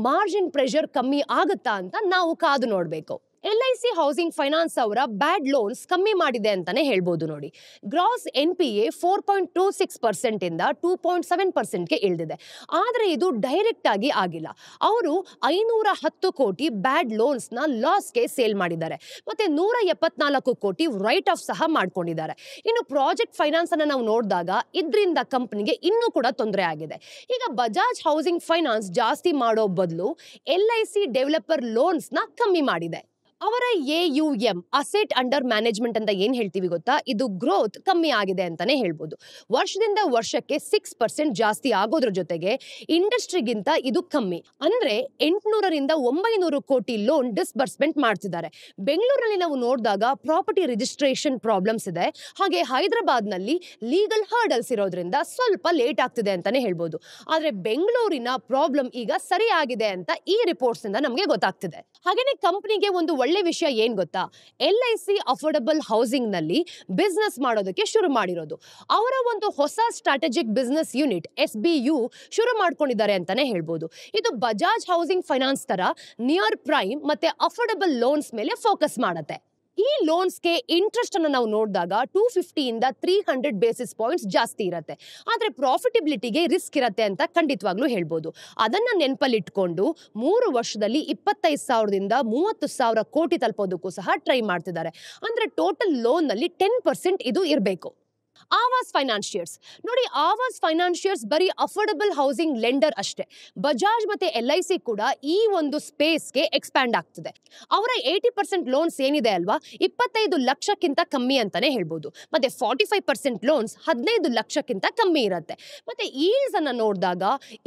ಮಾರ್ಜಿನ್ ಪ್ರೆಷರ್ ಕಮ್ಮಿ ಆಗುತ್ತಾ ಅಂತ ನಾವು ಕಾದು ನೋಡ್ಬೇಕು. LIC ಹೌಸಿಂಗ್ ಫೈನಾನ್ಸ್ ಅವರ ಬ್ಯಾಡ್ ಲೋನ್ಸ್ ಕಮ್ಮಿ ಮಾಡಿದೆ ಅಂತಾನೆ ಹೇಳ್ಬೋದು ನೋಡಿ. ಗ್ರಾಸ್ NPA 4.26% ಇಂದ 2.7%ಗೆ ಇಳಿದಿದೆ. ಆದ್ರೆ ಇದು ಡೈರೆಕ್ಟ್ ಆಗಿ ಆಗಿಲ್ಲ. ಅವರು 510 ಕೋಟಿ ಬ್ಯಾಡ್ ಲೋನ್ಸ್ ನ ಲಾಸ್ಗೆ ಸೇಲ್ ಮಾಡಿದ್ದಾರೆ. ಮತ್ತೆ 174 ಕೋಟಿ ರೈಟ್ ಆಫ್ ಸಹ ಮಾಡ್ಕೊಂಡಿದ್ದಾರೆ. ಇನ್ನು ಪ್ರಾಜೆಕ್ಟ್ ಫೈನಾನ್ಸ್ ಅನ್ನ ನಾವು ನೋಡಿದಾಗ ಇದರಿಂದ ಕಂಪನಿಗೆ ಇನ್ನೂ ಕೂಡ ತೊಂದರೆ ಆಗಿದೆ. ಈಗ ಬಜಾಜ್ ಹೌಸಿಂಗ್ ಫೈನಾನ್ಸ್ ಜಾಸ್ತಿ ಮಾಡೋ ಬದಲು LIC ಡೆವಲಪರ್ ಲೋನ್ಸ್ ನ ಕಮ್ಮಿ ಮಾಡಿದೆ. ಅವರ AUM ಅಸೆಟ್ ಅಂಡರ್ ಮ್ಯಾನೇಜ್ಮೆಂಟ್ ಅಂತ ಏನ್ ಹೇಳ್ತೀವಿ ಗೊತ್ತಾ, ಇದು ಗ್ರೋತ್ ಕಮ್ಮಿ ಆಗಿದೆ ಅಂತಾನೆ ಹೇಳ್ಬೋದು. ವರ್ಷದಿಂದ ವರ್ಷಕ್ಕೆ 6% ಜಾಸ್ತಿ ಆಗೋದ್ರ ಜೊತೆಗೆ ಇಂಡಸ್ಟ್ರಿಗಿಂತ ಇದು ಕಮ್ಮಿ. ಅಂದ್ರೆ 800 ರಿಂದ 900 ಕೋಟಿ ಲೋನ್ ಡಿಸ್ಬರ್ಸ್ಮೆಂಟ್ ಮಾಡ್ತಿದ್ದಾರೆ. ಬೆಂಗಳೂರಲ್ಲಿ ನಾವು ನೋಡಿದಾಗ ಪ್ರಾಪರ್ಟಿ ರಿಜಿಸ್ಟ್ರೇಷನ್ ಪ್ರಾಬ್ಲಮ್ಸ್ ಇದೆ. ಹಾಗೆ ಹೈದರಾಬಾದ್ ನಲ್ಲಿ ಲೀಗಲ್ ಹರ್ಡಲ್ಸ್ ಇರೋದ್ರಿಂದ ಸ್ವಲ್ಪ ಲೇಟ್ ಆಗ್ತಿದೆ ಅಂತಾನೆ ಹೇಳ್ಬೋದು. ಆದ್ರೆ ಬೆಂಗಳೂರಿನ ಪ್ರಾಬ್ಲಮ್ ಈಗ ಸರಿ ಆಗಿದೆ ಅಂತ ಈ ರಿಪೋರ್ಟ್ಸ್ ಇಂದ ನಮಗೆ ಗೊತ್ತಾಗ್ತಿದೆ. ಹಾಗೇನೆ ಕಂಪನಿಗೆ ಒಂದು ಒಳ್ಳೆ ವಿಷಯ ಏನ್ ಗೊತ್ತಾ, LIC ಅಫೋರ್ಡಬಲ್ ಹೌಸಿಂಗ್ ನಲ್ಲಿ ಬಿಸ್ನೆಸ್ ಮಾಡೋದಕ್ಕೆ ಶುರು ಮಾಡಿರೋದು. ಅವರ ಒಂದು ಹೊಸ ಸ್ಟ್ರಾಟಜಿಕ್ ಬಿಸ್ನೆಸ್ ಯೂನಿಟ್ SBU ಶುರು ಮಾಡ್ಕೊಂಡಿದ್ದಾರೆ ಅಂತಾನೆ ಹೇಳ್ಬೋದು. ಇದು ಬಜಾಜ್ ಹೌಸಿಂಗ್ ಫೈನಾನ್ಸ್ ತರ ನಿಯರ್ ಪ್ರೈಮ್ ಮತ್ತೆ ಅಫೋರ್ಡಬಲ್ ಲೋನ್ಸ್ ಮೇಲೆ ಫೋಕಸ್ ಮಾಡುತ್ತೆ. ಈ ಲೋನ್ಸ್ಗೆ ಇಂಟ್ರೆಸ್ಟ್ ಅನ್ನು ನಾವು ನೋಡಿದಾಗ 250 ಇಂದ 300 ಬೇಸಿಸ್ ಪಾಯಿಂಟ್ಸ್ ಜಾಸ್ತಿ ಇರುತ್ತೆ. ಆದ್ರೆ ಪ್ರಾಫಿಟಬಿಲಿಟಿಗೆ ರಿಸ್ಕ್ ಇರುತ್ತೆ ಅಂತ ಖಂಡಿತವಾಗ್ಲೂ ಹೇಳ್ಬೋದು. ಅದನ್ನ ನೆನಪಲ್ಲಿಟ್ಕೊಂಡು 3 ವರ್ಷದಲ್ಲಿ 25,000 ದಿಂದ 30,000 ಕೋಟಿ ತಲುಪೋದಕ್ಕೂ ಸಹ ಟ್ರೈ ಮಾಡ್ತಿದ್ದಾರೆ. ಅಂದ್ರೆ ಟೋಟಲ್ ಲೋನ್ ನಲ್ಲಿ 10% ಇದು ಇರಬೇಕು. ಆವಾಸ್ ಫೈನಾನ್ಷಿಯರ್ಸ್ ನೋಡಿ, ಆವಾಸ್ ಫೈನಾನ್ಷಿಯರ್ಸ್ ಬರೀ ಅಫೋರ್ಡಬಲ್ ಹೌಸಿಂಗ್ ಲೆಂಡರ್ ಅಷ್ಟೇ. ಬಜಾಜ್ ಮತ್ತೆ LIC ಕೂಡ ಈ ಒಂದು ಸ್ಪೇಸ್ಗೆ ಎಕ್ಸ್ಪ್ಯಾಂಡ್ ಆಗ್ತಿದೆ. ಅವರ 80% ಲೋನ್ಸ್ ಏನಿದೆ ಅಲ್ವಾ, 25 ಲಕ್ಷಕ್ಕಿಂತ ಕಮ್ಮಿ ಅಂತಾನೆ ಹೇಳ್ಬೋದು. ಮತ್ತೆ 45% ಲೋನ್ಸ್ 15 ಲಕ್ಷಕ್ಕಿಂತ ಕಮ್ಮಿ ಇರುತ್ತೆ. ಮತ್ತೆ ಈಲ್ಸ್ ಅನ್ನ ನೋಡಿದಾಗ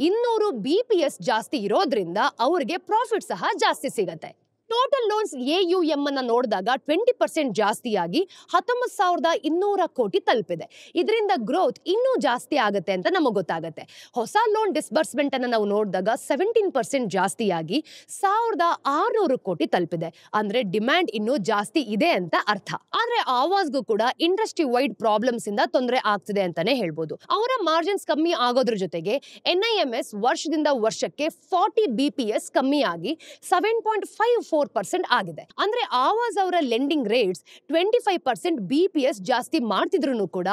200 BPS ಜಾಸ್ತಿ ಇರೋದ್ರಿಂದ ಅವರಿಗೆ ಪ್ರಾಫಿಟ್ ಸಹ ಜಾಸ್ತಿ ಸಿಗತ್ತೆ. ಟೋಟಲ್ ಲೋನ್ಸ್ AUM ಅನ್ನ ನೋಡಿದಾಗ 20% ಜಾಸ್ತಿಯಾಗಿ 19,200 ಕೋಟಿ ತಲುಪಿದೆ. ಇದರಿಂದ ಗ್ರೋತ್ ಇನ್ನೂ ಜಾಸ್ತಿ ಆಗುತ್ತೆ ಅಂತ ನಮಗೆ ಗೊತ್ತಾಗುತ್ತೆ. ಹೊಸ ಲೋನ್ ಡಿಸ್ಬರ್ಸ್ಮೆಂಟ್ ಅನ್ನ ನಾವು ನೋಡಿದಾಗ 17% ಜಾಸ್ತಿಯಾಗಿ 1,600 ಕೋಟಿ ತಲುಪಿದೆ. ಅಂದ್ರೆ ಡಿಮ್ಯಾಂಡ್ ಇನ್ನೂ ಜಾಸ್ತಿ ಇದೆ ಅಂತ ಅರ್ಥ. ಆದ್ರೆ ಆವಾಸ್ಗೂ ಕೂಡ ಇಂಡಸ್ಟ್ರಿ ವೈಡ್ ಪ್ರಾಬ್ಲಮ್ಸ್ ಇಂದ ತೊಂದರೆ ಆಗ್ತಿದೆ ಅಂತಾನೆ ಹೇಳ್ಬೋದು. ಅವರ ಮಾರ್ಜಿನ್ಸ್ ಕಮ್ಮಿ ಆಗೋದ್ರ ಜೊತೆಗೆ NIMS ವರ್ಷದಿಂದ ವರ್ಷಕ್ಕೆ 40 BPS ಕಮ್ಮಿ ಆಗಿ 7.54% ಆಗಿದೆ. ಅಂದ್ರೆ ಆವಾಸ್ ಅವರ ಲೆಂಡಿಂಗ್ ರೇಟ್ಸ್ 25% BPS ಜಾಸ್ತಿ ಮಾಡ್ತಿದ್ರು ಕೂಡ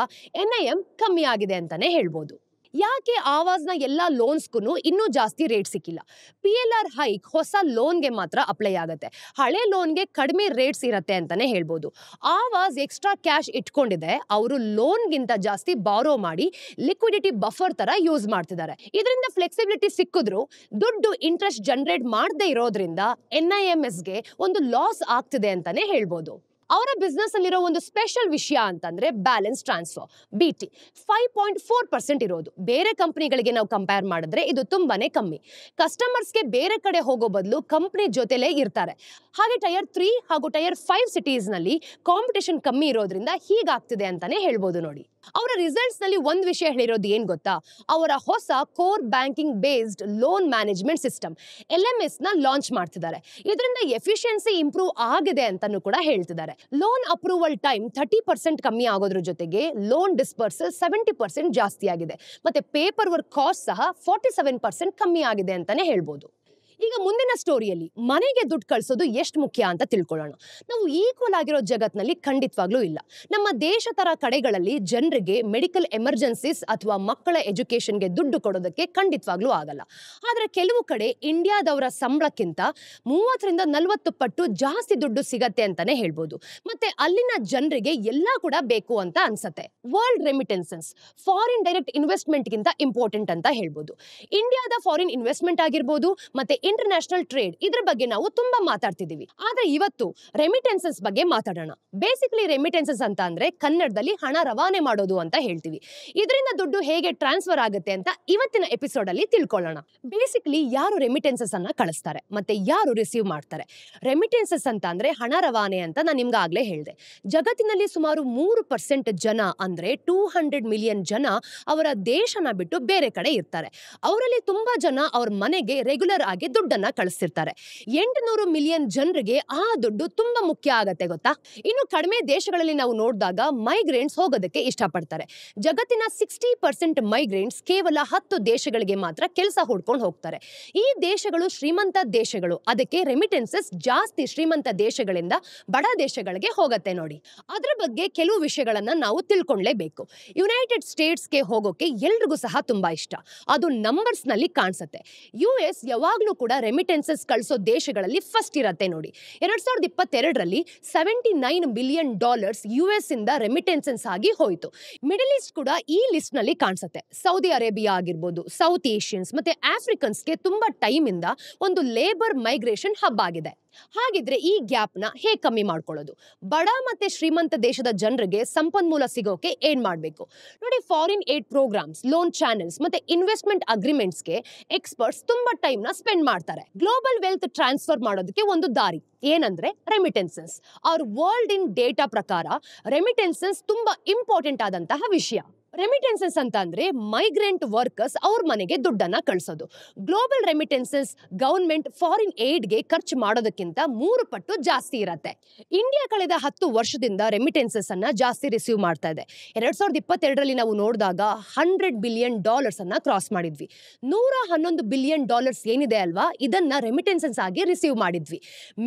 NIM ಕಮ್ಮಿ ಆಗಿದೆ ಅಂತಾನೆ ಹೇಳ್ಬೋದು. ಯಾಕೆ ಆವಾಸ್ನ ಎಲ್ಲಾ ಲೋನ್ಸ್ಗೂ ಇನ್ನೂ ಜಾಸ್ತಿ ರೇಟ್ ಸಿಕ್ಕಿಲ್ಲ? PLR ಹೈಕ್ ಹೊಸ ಲೋನ್ಗೆ ಮಾತ್ರ ಅಪ್ಲೈ ಆಗುತ್ತೆ. ಹಳೆ ಲೋನ್ಗೆ ಕಡಿಮೆ ರೇಟ್ಸ್ ಇರುತ್ತೆ ಅಂತಾನೆ ಹೇಳ್ಬೋದು. ಆವಾಸ್ ಎಕ್ಸ್ಟ್ರಾ ಕ್ಯಾಶ್ ಇಟ್ಕೊಂಡಿದೆ, ಅವರು ಲೋನ್ಗಿಂತ ಜಾಸ್ತಿ ಬಾರೋ ಮಾಡಿ ಲಿಕ್ವಿಡಿಟಿ ಬಫರ್ ತರ ಯೂಸ್ ಮಾಡ್ತಿದ್ದಾರೆ. ಇದರಿಂದ ಫ್ಲೆಕ್ಸಿಬಿಲಿಟಿ ಸಿಕ್ಕಿದ್ರು ದುಡ್ಡು ಇಂಟ್ರೆಸ್ಟ್ ಜನರೇಟ್ ಮಾಡದೇ ಇರೋದ್ರಿಂದ NIMSಗೆ ಒಂದು ಲಾಸ್ ಆಗ್ತಿದೆ ಅಂತಾನೆ ಹೇಳ್ಬೋದು. ಅವರ ಬಿಸ್ನೆಸ್ ಅಲ್ಲಿರೋ ಒಂದು ಸ್ಪೆಷಲ್ ವಿಷಯ ಅಂತಂದ್ರೆ ಬ್ಯಾಲೆನ್ಸ್ ಟ್ರಾನ್ಸ್ಫರ್ BT 5.4% ಇರೋದು. ಬೇರೆ ಕಂಪನಿಗಳಿಗೆ ನಾವು ಕಂಪೇರ್ ಮಾಡಿದ್ರೆ ಇದು ತುಂಬಾನೇ ಕಮ್ಮಿ. ಕಸ್ಟಮರ್ಸ್ಗೆ ಬೇರೆ ಕಡೆ ಹೋಗೋ ಬದಲು ಕಂಪನಿ ಜೊತೆಲೇ ಇರ್ತಾರೆ. ಹಾಗೆ ಟೈರ್ 3 ಹಾಗೂ ಟೈರ್ 5 ಸಿಟೀಸ್ ನಲ್ಲಿ ಕಾಂಪಿಟೇಷನ್ ಕಮ್ಮಿ ಇರೋದ್ರಿಂದ ಹೀಗಾಗ್ತಿದೆ ಅಂತಾನೆ ಹೇಳ್ಬೋದು. ನೋಡಿ, ಅವರ ರಿಸಲ್ಟ್ಸ್ ನಲ್ಲಿ ಒಂದು ವಿಷಯ ಹೇಳಿರೋದು ಏನ್ ಗೊತ್ತಾ? ಅವರ ಹೊಸ core banking based loan management system LMS ನ ಲಾಂಚ್ ಮಾಡ್ತಿದ್ದಾರೆ. ಇದರಿಂದ ಎಫಿಷಿಯನ್ಸಿ ಇಂಪ್ರೂವ್ ಆಗಿದೆ ಅಂತಾನೂ ಕೂಡ ಹೇಳ್ತಿದ್ದಾರೆ. ಲೋನ್ ಅಪ್ರೂವಲ್ ಟೈಮ್ 30% ಕಮ್ಮಿ ಆಗೋದ್ರ ಜೊತೆಗೆ ಲೋನ್ ಡಿಸ್ಪರ್ಸಲ್ 70% ಜಾಸ್ತಿ ಆಗಿದೆ. ಮತ್ತೆ ಪೇಪರ್ ವರ್ಕ್ ಕಾಸ್ಟ್ ಸಹ 47% ಕಮ್ಮಿ ಆಗಿದೆ ಅಂತಾನೆ ಹೇಳ್ಬೋದು. ಈಗ ಮುಂದಿನ ಸ್ಟೋರಿಯಲ್ಲಿ ಮನೆಗೆ ದುಡ್ಡು ಕಳಿಸೋದು ಎಷ್ಟು ಮುಖ್ಯ ಅಂತ ತಿಳ್ಕೊಳ್ಳೋಣ. ನಾವು ಈಕ್ವಲ್ ಆಗಿರೋ ಜಗತ್ನಲ್ಲಿ ಖಂಡಿತವಾಗ್ಲೂ ಇಲ್ಲ. ನಮ್ಮ ದೇಶ ತರ ಕಡೆಗಳಲ್ಲಿ ಜನರಿಗೆ ಮೆಡಿಕಲ್ ಎಮರ್ಜೆನ್ಸೀಸ್ ಅಥವಾ ಮಕ್ಕಳ ಎಜುಕೇಶನ್ಗೆ ದುಡ್ಡು ಕೊಡೋದಕ್ಕೆ ಖಂಡಿತವಾಗ್ಲೂ ಆಗಲ್ಲ. ಆದ್ರೆ ಕೆಲವು ಕಡೆ ಇಂಡಿಯಾದವರ ಸಂಬಳಕ್ಕಿಂತ 30ರಿಂದ 40 ಪಟ್ಟು ಜಾಸ್ತಿ ದುಡ್ಡು ಸಿಗತ್ತೆ ಅಂತಾನೆ ಹೇಳ್ಬೋದು. ಮತ್ತೆ ಅಲ್ಲಿನ ಜನರಿಗೆ ಎಲ್ಲಾ ಕೂಡ ಬೇಕು ಅಂತ ಅನ್ಸತ್ತೆ. World remittances foreign direct ಇನ್ವೆಸ್ಟ್ಮೆಂಟ್ಗಿಂತ important ಅಂತ ಹೇಳ್ಬೋದು. ಇಂಡಿಯಾದ ಫಾರಿನ್ ಇನ್ವೆಸ್ಟ್ಮೆಂಟ್ ಆಗಿರ್ಬೋದು ಮತ್ತೆ ಇಂಟರ್ನ್ಯಾಷನಲ್ ಟ್ರೇಡ್, ಇದ್ರ ಬಗ್ಗೆ ನಾವು ತುಂಬಾ ಮಾತಾಡ್ತಿದೀವಿ. ಆದ್ರೆ ಇವತ್ತು ರೆಮಿಟೆನ್ಸಸ್ ಬಗ್ಗೆ ಮಾತಾಡೋಣ. ಬೇಸಿಕಲಿ ರೆಮಿಟೆನ್ಸಸ್ ಅಂತ ಅಂದ್ರೆ ಕನ್ನಡದಲ್ಲಿ ಹಣ ರವಾನೆ ಮಾಡೋದು ಅಂತ ಹೇಳ್ತೀವಿ. ಇದರಿಂದ ದುಡ್ಡು ಹೇಗೆ ಟ್ರಾನ್ಸ್ಫರ್ ಆಗುತ್ತೆ ಅಂತ ಇವತ್ತಿನ ಎಪಿಸೋಡ್ ಅಲ್ಲಿ ತಿಳ್ಕೊಳ್ಳೋಣ. ಬೇಸಿಕಲಿ ಯಾರು ರೆಮಿಟೆನ್ಸಸ್ ಅನ್ನ ಕಳಿಸ್ತಾರೆ ಮತ್ತೆ ಯಾರು ರಿಸೀವ್ ಮಾಡ್ತಾರೆ? ರೆಮಿಟೆನ್ಸಸ್ ಅಂತ ಅಂದ್ರೆ ಹಣ ರವಾನೆ ಅಂತ ನಾನು ನಿಮ್ಗೆ ಆಗ್ಲೇ ಹೇಳಿದೆ. ಜಗತ್ತಿನಲ್ಲಿ ಸುಮಾರು 3% ಜನ ಅಂದ್ರೆ 200 ಮಿಲಿಯನ್ ಜನ ಅವರ ದೇಶನ ಬಿಟ್ಟು ಬೇರೆ ಕಡೆ ಇರ್ತಾರೆ. ಅವರಲ್ಲಿ ತುಂಬಾ ಜನ ಅವ್ರ ಮನೆಗೆ ರೆಗ್ಯುಲರ್ ಆಗಿ ದುಡ್ಡನ್ನ ಕಳಿಸ್ತಿರ್ತಾರೆ. 800 ಮಿಲಿಯನ್ ಜನರಿಗೆ ಆ ದುಡ್ಡು ತುಂಬಾ ಮುಖ್ಯ ಆಗತ್ತೆ ಗೊತ್ತಾ? ಇನ್ನು ಕಡಿಮೆ ದೇಶಗಳಲ್ಲಿ ನಾವು ನೋಡಿದಾಗ ಮೈಗ್ರೆಂಟ್ಸ್ ಹೋಗೋದಕ್ಕೆ ಇಷ್ಟಪಡ್ತಾರೆ. ಜಗತ್ತಿನ 60% ಮೈಗ್ರೆಂಟ್ಸ್ ಕೇವಲ 10 ದೇಶಗಳಿಗೆ ಮಾತ್ರ ಕೆಲಸ ಹುಡ್ಕೊಂಡು ಹೋಗ್ತಾರೆ. ಈ ದೇಶಗಳು ಶ್ರೀಮಂತ ದೇಶಗಳು, ಅದಕ್ಕೆ ರೆಮಿಟೆನ್ಸಸ್ ಜಾಸ್ತಿ ಶ್ರೀಮಂತ ದೇಶಗಳಿಂದ ಬಡ ದೇಶಗಳಿಗೆ ಹೋಗತ್ತೆ. ನೋಡಿ, ಅದ್ರ ಬಗ್ಗೆ ಕೆಲವು ವಿಷಯಗಳನ್ನ ನಾವು ತಿಳ್ಕೊಳ್ಳೇಬೇಕು. ಯುನೈಟೆಡ್ ಸ್ಟೇಟ್ಸ್ಗೆ ಹೋಗೋಕೆ ಎಲ್ರಿಗೂ ಸಹ ತುಂಬಾ ಇಷ್ಟ. ಅದು ನಂಬರ್ಸ್ ನಲ್ಲಿ ಕಾಣಿಸುತ್ತೆ. US ಯಾವಾಗ್ಲೂ ಕೂಡ ರೆಮಿಟೆನ್ಸಸ್ ಕಳಿಸೋ ದೇಶಗಳಲ್ಲಿ ಫಸ್ಟ್ ಇರತ್ತೆ. ನೋಡಿ, 2022ರಲ್ಲಿ $79 ಬಿಲಿಯನ್ US ಇಂದ ರೆಮಿಟೆನ್ಸಸ್ ಆಗಿ ಹೋಯಿತು. ಮಿಡಲ್ ಈಸ್ಟ್ ಕೂಡ ಈ ಲಿಸ್ಟ್ ನಲ್ಲಿ ಕಾಣಿಸುತ್ತೆ. ಸೌದಿ ಅರೇಬಿಯಾ ಆಗಿರ್ಬೋದು, ಸೌತ್ ಏಷ್ಯನ್ಸ್ ಮತ್ತೆ ಆಫ್ರಿಕನ್ಸ್ಗೆ ತುಂಬಾ ಟೈಮ್ ಇಂದ ಒಂದು ಲೇಬರ್ ಮೈಗ್ರೇಷನ್ ಹಬ್ ಆಗಿದೆ. ಹಾಗಿದ್ರೆ ಈ ಗ್ಯಾಪ್ ನ ಹೇಗೆ ಕಮ್ಮಿ ಮಾಡ್ಕೊಳ್ಳೋದು? ಬಡ ಮತ್ತೆ ಶ್ರೀಮಂತ ದೇಶದ ಜನರಿಗೆ ಸಂಪನ್ಮೂಲ ಸಿಗೋಕೆ ಏನ್ ಮಾಡ್ಬೇಕು? ನೋಡಿ, foreign aid programs, loan channels ಮತ್ತೆ ಇನ್ವೆಸ್ಟ್ಮೆಂಟ್ ಅಗ್ರಿಮೆಂಟ್ಸ್ಗೆ ಎಕ್ಸ್ಪರ್ಟ್ಸ್ ತುಂಬಾ ಟೈಮ್ ನ ಸ್ಪೆಂಡ್ ಮಾಡ್ತಾರೆ. ಗ್ಲೋಬಲ್ ವೆಲ್ತ್ ಟ್ರಾನ್ಸ್ಫರ್ ಮಾಡೋದಕ್ಕೆ ಒಂದು ದಾರಿ ಏನಂದ್ರೆ ರೆಮಿಟೆನ್ಸಸ್. ಅವ್ರ ವರ್ಲ್ಡ್ ಇನ್ ಡೇಟಾ ಪ್ರಕಾರ ರೆಮಿಟೆನ್ಸಸ್ ತುಂಬಾ ಇಂಪಾರ್ಟೆಂಟ್ ಆದಂತಹ ವಿಷಯ. ರೆಮಿಟೆನ್ಸಸ್ ಅಂತ ಅಂದ್ರೆ ಮೈಗ್ರೆಂಟ್ ವರ್ಕರ್ಸ್ ಅವ್ರ ಮನೆಗೆ ದುಡ್ಡನ್ನ ಕಳಿಸೋದು. ಗ್ಲೋಬಲ್ ರೆಮಿಟೆನ್ಸಸ್ ಗವರ್ಮೆಂಟ್ ಫಾರಿನ್ ಏಡ್ಗೆ ಖರ್ಚು ಮಾಡೋದಕ್ಕಿಂತ 3 ಪಟ್ಟು ಜಾಸ್ತಿ ಇರತ್ತೆ. ಇಂಡಿಯಾ ಕಳೆದ 10 ವರ್ಷದಿಂದ ರೆಮಿಟೆನ್ಸಸ್ ಅನ್ನ ಜಾಸ್ತಿ ರಿಸೀವ್ ಮಾಡ್ತಾ ಇದೆ. 2022ರಲ್ಲಿ ನಾವು ನೋಡಿದಾಗ $100 ಬಿಲಿಯನ್ ಅನ್ನ ಕ್ರಾಸ್ ಮಾಡಿದ್ವಿ. $111 ಬಿಲಿಯನ್ ಏನಿದೆ ಅಲ್ವಾ, ಇದನ್ನ ರೆಮಿಟೆನ್ಸಸ್ ಆಗಿ ರಿಸೀವ್ ಮಾಡಿದ್ವಿ.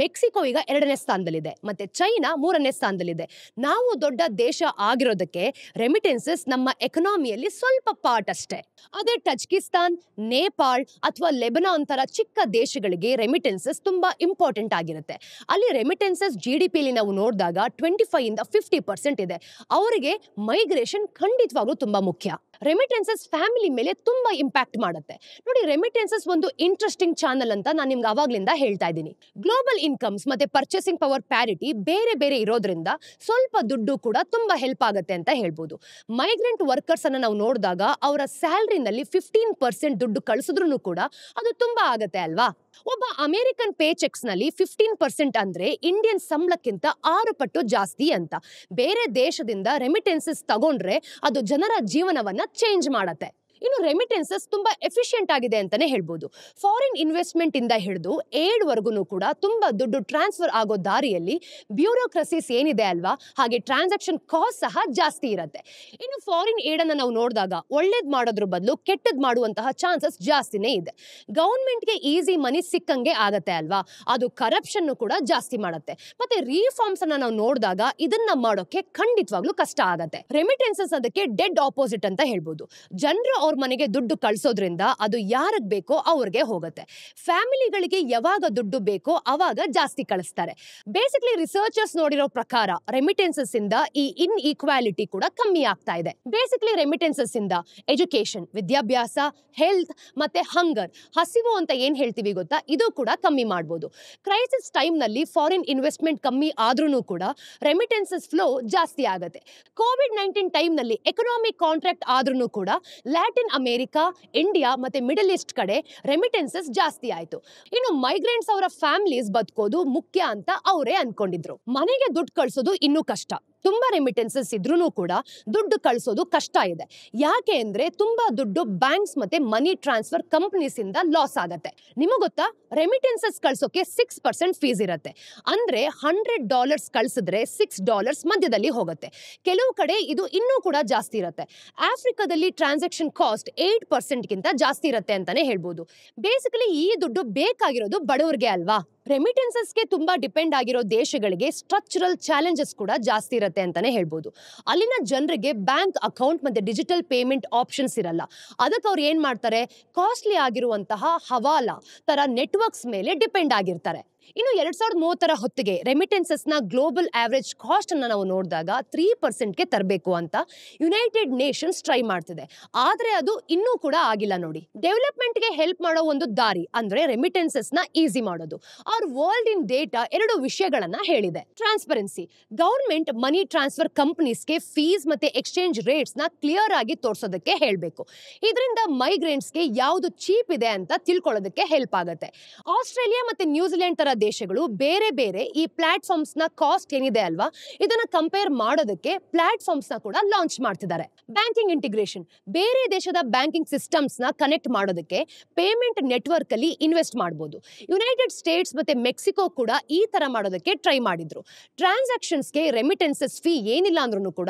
ಮೆಕ್ಸಿಕೋ ಈಗ 2ನೇ ಸ್ಥಾನದಲ್ಲಿದೆ, ಮತ್ತೆ ಚೈನಾ 3ನೇ ಸ್ಥಾನದಲ್ಲಿದೆ. ನಾವು ದೊಡ್ಡ ದೇಶ ಆಗಿರೋದಕ್ಕೆ ರೆಮಿಟೆನ್ಸಸ್ ನಮ್ಮ ಎಕನಾಮಿಯಲ್ಲಿ ಸ್ವಲ್ಪ ಪಾರ್ಟ್ ಅಷ್ಟೇ. ಅದೇ ಟಜ್ಕಿಸ್ತಾನ್, ನೇಪಾಳ್ ಅಥವಾ ಲೆಬನಾನ್ ತರ ಚಿಕ್ಕ ದೇಶಗಳಿಗೆ ರೆಮಿಟೆನ್ಸಸ್ ತುಂಬಾ ಇಂಪಾರ್ಟೆಂಟ್ ಆಗಿರುತ್ತೆ. ಅಲ್ಲಿ ರೆಮಿಟೆನ್ಸಸ್ GDP ನಾವು ನೋಡಿದಾಗ 25 ಇಂದ 50% ಇದೆ. ಅವರಿಗೆ ಮೈಗ್ರೇಷನ್ ಖಂಡಿತವಾಗ್ಲೂ ತುಂಬಾ ಮುಖ್ಯ. ರೆಮಿಟೆನ್ಸಸ್ ಫ್ಯಾಮಿಲಿ ಮೇಲೆ ತುಂಬಾ ಇಂಪ್ಯಾಕ್ಟ್ ಮಾಡುತ್ತೆ. ನೋಡಿ, ರೆಮಿಟೆನ್ಸಸ್ ಒಂದು ಇಂಟ್ರೆಸ್ಟಿಂಗ್ ಚಾನಲ್ ಅಂತ ನಾನು ನಿಮ್ಗೆ ಅವಾಗ್ಲಿಂದ ಹೇಳ್ತಾ ಇದ್ದೀನಿ. ಗ್ಲೋಬಲ್ ಇನ್ಕಮ್ಸ್ ಮತ್ತೆ ಪರ್ಚೇಸಿಂಗ್ ಪವರ್ ಪ್ಯಾರಿಟಿ ಬೇರೆ ಬೇರೆ ಇರೋದ್ರಿಂದ ಸ್ವಲ್ಪ ದುಡ್ಡು ಕೂಡ ತುಂಬಾ ಹೆಲ್ಪ್ ಆಗುತ್ತೆ ಅಂತ ಹೇಳ್ಬೋದು. ಮೈಗ್ರೆಂಟ್ ವರ್ಕರ್ಸ್ ಅನ್ನ ನಾವು ನೋಡಿದಾಗ ಅವರ ಸ್ಯಾಲರಿನಲ್ಲಿ 15% ದುಡ್ಡು ಕಳಿಸಿದ್ರು ಕೂಡ ಅದು ತುಂಬಾ ಆಗತ್ತೆ ಅಲ್ವಾ. ಒಬ್ಬ ಅಮೆರಿಕನ್ ಪೇ ಚೆಕ್ಸ್ ನಲ್ಲಿ 15% ಅಂದ್ರೆ ಇಂಡಿಯನ್ ಸಂಬಳಕ್ಕಿಂತ 6 ಪಟ್ಟು ಜಾಸ್ತಿ ಅಂತ. ಬೇರೆ ದೇಶದಿಂದ ರೆಮಿಟೆನ್ಸಸ್ ತಗೊಂಡ್ರೆ ಅದು ಜನರ ಜೀವನವನ್ನ ಚೇಂಜ್ ಮಾಡತ್ತೆ. ಇನ್ನು ರೆಮಿಟೆನ್ಸಸ್ ತುಂಬಾ ಎಫಿಷಿಯಂಟ್ ಆಗಿದೆ ಅಂತಾನೆ ಹೇಳ್ಬೋದು. ಫಾರಿನ್ ಇನ್ವೆಸ್ಟ್ಮೆಂಟ್ ಇಂದ ಹಿಡಿದು ಏಡ್ ವರ್ಗು ಕೂಡ ತುಂಬಾ ದುಡ್ಡು ಟ್ರಾನ್ಸ್ಫರ್ ಆಗೋ ದಾರಿಯಲ್ಲಿ ಬ್ಯೂರೋಕ್ರಸೀಸ್ ಏನಿದೆ ಅಲ್ವಾ, ಹಾಗೆ ಟ್ರಾನ್ಸಾಕ್ಷನ್ ಕಾಸ್ಟ್ ಸಹ ಜಾಸ್ತಿ ಇರುತ್ತೆ. ಇನ್ನು ಫಾರಿನ್ ಏಡ್ ಅನ್ನ ನಾವು ನೋಡಿದಾಗ ಒಳ್ಳೇದ್ ಮಾಡೋದ್ರ ಬದಲು ಕೆಟ್ಟದ್ ಮಾಡುವಂತಹ ಚಾನ್ಸಸ್ ಜಾಸ್ತಿನೇ ಇದೆ. ಗವರ್ಮೆಂಟ್ಗೆ ಈಸಿ ಮನಿ ಸಿಕ್ಕಂಗೆ ಆಗತ್ತೆ ಅಲ್ವಾ, ಅದು ಕರಪ್ಷನ್ ಕೂಡ ಜಾಸ್ತಿ ಮಾಡುತ್ತೆ. ಮತ್ತೆ ರಿಫಾರ್ಮ್ಸ್ ಅನ್ನ ನಾವು ನೋಡಿದಾಗ ಇದನ್ನ ಮಾಡೋಕೆ ಖಂಡಿತವಾಗ್ಲೂ ಕಷ್ಟ ಆಗತ್ತೆ. ರೆಮಿಟೆನ್ಸಸ್ ಅದಕ್ಕೆ ಡೆಡ್ ಆಪೋಸಿಟ್ ಅಂತ ಹೇಳ್ಬೋದು. ಜನರು ಅವ್ರ ಮನೆಗೆ ದುಡ್ಡು ಕಳಿಸೋದ್ರಿಂದ ಅದು ಯಾರಿಗೆ ಬೇಕೋ ಅವ್ರಿಗೆ ಹೋಗುತ್ತೆ. ಫ್ಯಾಮಿಲಿಗಳಿಗೆ ಯಾವಾಗ ದುಡ್ಡು ಬೇಕೋ ಅವಾಗ ಜಾಸ್ತಿ ಕಳಿಸ್ತಾರೆ. ಬೇಸಿಕ್ಲಿ ರಿಸರ್ಚರ್ಸ್ ನೋಡಿರೋ ಪ್ರಕಾರ ರೆಮಿಟೆನ್ಸಸ್ ಇಂದ ಈ ಇನ್ಇಕ್ವಾಲಿಟಿ ಕೂಡ ಕಮ್ಮಿ ಆಗ್ತಾ ಇದೆ. ಬೇಸಿಕ್ಲಿ ರೆಮಿಟೆನ್ಸಸ್ ಇಂದ ಎಜುಕೇಶನ್, ವಿದ್ಯಾಭ್ಯಾಸ, ಹೆಲ್ತ್ ಮತ್ತೆ ಹಂಗರ್, ಹಸಿವು ಅಂತ ಏನ್ ಹೇಳ್ತೀವಿ ಗೊತ್ತಾ, ಇದು ಕೂಡ ಕಮ್ಮಿ ಮಾಡಬಹುದು. ಕ್ರೈಸಿಸ್ ಟೈಮ್ ನಲ್ಲಿ ಫಾರಿನ್ ಇನ್ವೆಸ್ಟ್ಮೆಂಟ್ ಕಮ್ಮಿ ಆದ್ರೂ ಕೂಡ ರೆಮಿಟೆನ್ಸಸ್ ಫ್ಲೋ ಜಾಸ್ತಿ ಆಗುತ್ತೆ. ಕೋವಿಡ್-19 ಟೈಮ್ ನಲ್ಲಿ ಎಕನಾಮಿಕ್ ಕಾಂಟ್ರಾಕ್ಟ್ ಆದ್ರೂ ಕೂಡ ಲ್ಯಾಟಿನ್ ಅಮೆರಿಕಾ, ಇಂಡಿಯಾ ಮತ್ತೆ ಮಿಡಲ್ ಈಸ್ಟ್ ಕಡೆ ರೆಮಿಟೆನ್ಸಸ್ ಜಾಸ್ತಿ ಆಯ್ತು. ಇನ್ನು ಮೈಗ್ರೆಂಟ್ಸ್ ಅವರ ಫ್ಯಾಮಿಲೀಸ್ ಬದುಕೋದು ಮುಖ್ಯ ಅಂತ ಅವರೇ ಅನ್ಕೊಂಡಿದ್ರು. ಮನೆಗೆ ದುಡ್ಡು ಕಳ್ಸೋದು ಇನ್ನೂ ಕಷ್ಟ. ತುಂಬಾ ರೆಮಿಟೆನ್ಸಸ್ ಇದ್ರೂ ಕೂಡ ದುಡ್ಡು ಕಳಿಸೋದು ಕಷ್ಟ ಇದೆ. ಯಾಕೆ ಅಂದ್ರೆ ತುಂಬಾ ದುಡ್ಡು ಬ್ಯಾಂಕ್ಸ್ ಮತ್ತೆ ಮನಿ ಟ್ರಾನ್ಸ್ಫರ್ ಕಂಪನೀಸ್ ಇಂದ ಲಾಸ್ ಆಗತ್ತೆ. ನಿಮಗೆ ಗೊತ್ತಾ, ರೆಮಿಟೆನ್ಸಸ್ ಕಳ್ಸೋಕೆ 6% ಫೀಸ್ ಇರುತ್ತೆ. ಅಂದ್ರೆ $100 ಕಳ್ಸಿದ್ರೆ $6 ಮಧ್ಯದಲ್ಲಿ ಹೋಗುತ್ತೆ. ಕೆಲವು ಕಡೆ ಇದು ಇನ್ನೂ ಕೂಡ ಜಾಸ್ತಿ ಇರುತ್ತೆ. ಆಫ್ರಿಕಾದಲ್ಲಿ ಟ್ರಾನ್ಸಾಕ್ಷನ್ ಕಾಸ್ಟ್ 8% ಗಿಂತ ಜಾಸ್ತಿ ಇರುತ್ತೆ ಅಂತಾನೆ ಹೇಳ್ಬೋದು. ಬೇಸಿಕಲಿ ಈ ದುಡ್ಡು ಬೇಕಾಗಿರೋದು ಬಡವರಿಗೆ ಅಲ್ವಾ. ರೆಮಿಟೆನ್ಸಸ್ಗೆ ತುಂಬಾ ಡಿಪೆಂಡ್ ಆಗಿರೋ ದೇಶಗಳಿಗೆ ಸ್ಟ್ರಕ್ಚರಲ್ ಚಾಲೆಂಜಸ್ ಕೂಡ ಜಾಸ್ತಿ ಇರುತ್ತೆ ಅಂತಾನೆ ಹೇಳ್ಬೋದು. ಅಲ್ಲಿನ ಜನರಿಗೆ ಬ್ಯಾಂಕ್ ಅಕೌಂಟ್ ಮತ್ತೆ ಡಿಜಿಟಲ್ ಪೇಮೆಂಟ್ ಆಪ್ಷನ್ಸ್ ಇರಲ್ಲ. ಅದಕ್ಕೆ ಅವ್ರು ಏನ್ ಮಾಡ್ತಾರೆ, ಕಾಸ್ಟ್ಲಿ ಆಗಿರುವಂತಹ ಹವಾಲಾ ತರ ನೆಟ್ವರ್ಕ್ಸ್ ಮೇಲೆ ಡಿಪೆಂಡ್ ಆಗಿರ್ತಾರೆ. ಇನ್ನು 2030 ಹೊತ್ತಿಗೆ ರೆಮಿಟೆನ್ಸಸ್ ನ ಗ್ಲೋಬಲ್ ಆವರೇಜ್ ಕಾಸ್ಟ್ ಅನ್ನ ನಾವು ನೋಡಿದಾಗ 3% ತರಬೇಕು ಅಂತ ಯುನೈಟೆಡ್ ನೇಷನ್ಸ್ ಟ್ರೈ ಮಾಡ್ತಿದೆ. ಆದ್ರೆ ಅದು ಇನ್ನೂ ಕೂಡ ಆಗಿಲ್ಲ ನೋಡಿ. ಡೆವಲಪ್ಮೆಂಟ್ ಗೆ ಹೆಲ್ಪ್ ಮಾಡೋ ಒಂದು ದಾರಿ ಅಂದ್ರೆ ರೆಮಿಟೆನ್ಸಸ್ ನ ಈಸಿ ಮಾಡೋದು. ಅವ್ರ ವರ್ಲ್ಡ್ ಇನ್ ಡೇಟಾ 2 ವಿಷಯಗಳನ್ನ ಹೇಳಿದೆ. ಟ್ರಾನ್ಸ್ಪರೆನ್ಸಿ, ಗವರ್ಮೆಂಟ್ ಮನಿ ಟ್ರಾನ್ಸ್ಫರ್ ಕಂಪನೀಸ್ಗೆ ಫೀಸ್ ಮತ್ತೆ ಎಕ್ಸ್ಚೇಂಜ್ ರೇಟ್ಸ್ ನ ಕ್ಲಿಯರ್ ಆಗಿ ತೋರ್ಸೋದಕ್ಕೆ ಹೇಳ್ಬೇಕು. ಇದರಿಂದ ಮೈಗ್ರೆಂಟ್ಸ್ಗೆ ಯಾವುದು ಚೀಪ್ ಇದೆ ಅಂತ ತಿಳ್ಕೊಳ್ಳೋದಕ್ಕೆ ಹೆಲ್ಪ್ ಆಗುತ್ತೆ. ಆಸ್ಟ್ರೇಲಿಯಾ ಮತ್ತೆ ನ್ಯೂಜಿಲೆಂಡ್ ತರ ದೇಶಗಳು ಬೇರೆ ಬೇರೆ ಈ ಪ್ಲಾಟ್ಫಾರ್ಮ್ಸ್ ನ ಕಾಸ್ಟ್ ಏನಿದೆ ಅಲ್ವಾ, ಇದನ್ನ ಕಂಪೇರ್ ಮಾಡೋದಕ್ಕೆ ಪ್ಲಾಟ್ಫಾರ್ಮ್ಸ್ ನ ಕೂಡ ಲಾಂಚ್ ಮಾಡ್ತಿದ್ದಾರೆ. ಬ್ಯಾಂಕಿಂಗ್ ಇಂಟಿಗ್ರೇಷನ್, ಬೇರೆ ದೇಶದ ಬ್ಯಾಂಕಿಂಗ್ ಸಿಸ್ಟಮ್ಸ್ ನ ಕನೆಕ್ಟ್ ಮಾಡೋದಕ್ಕೆ ಪೇಮೆಂಟ್ ನೆಟ್ವರ್ಕ್ ಅಲ್ಲಿ ಇನ್ವೆಸ್ಟ್ ಮಾಡಬಹುದು. ಯುನೈಟೆಡ್ ಸ್ಟೇಟ್ಸ್ ಮತ್ತೆ ಮೆಕ್ಸಿಕೋ ಕೂಡ ಈ ತರ ಮಾಡೋದಕ್ಕೆ ಟ್ರೈ ಮಾಡಿದ್ರು. ಟ್ರಾನ್ಸಾಕ್ಷನ್ಸ್ಗೆ ರೆಮಿಟೆನ್ಸಸ್ ಫೀ ಏನಿಲ್ಲ ಅಂದ್ರೂ ಕೂಡ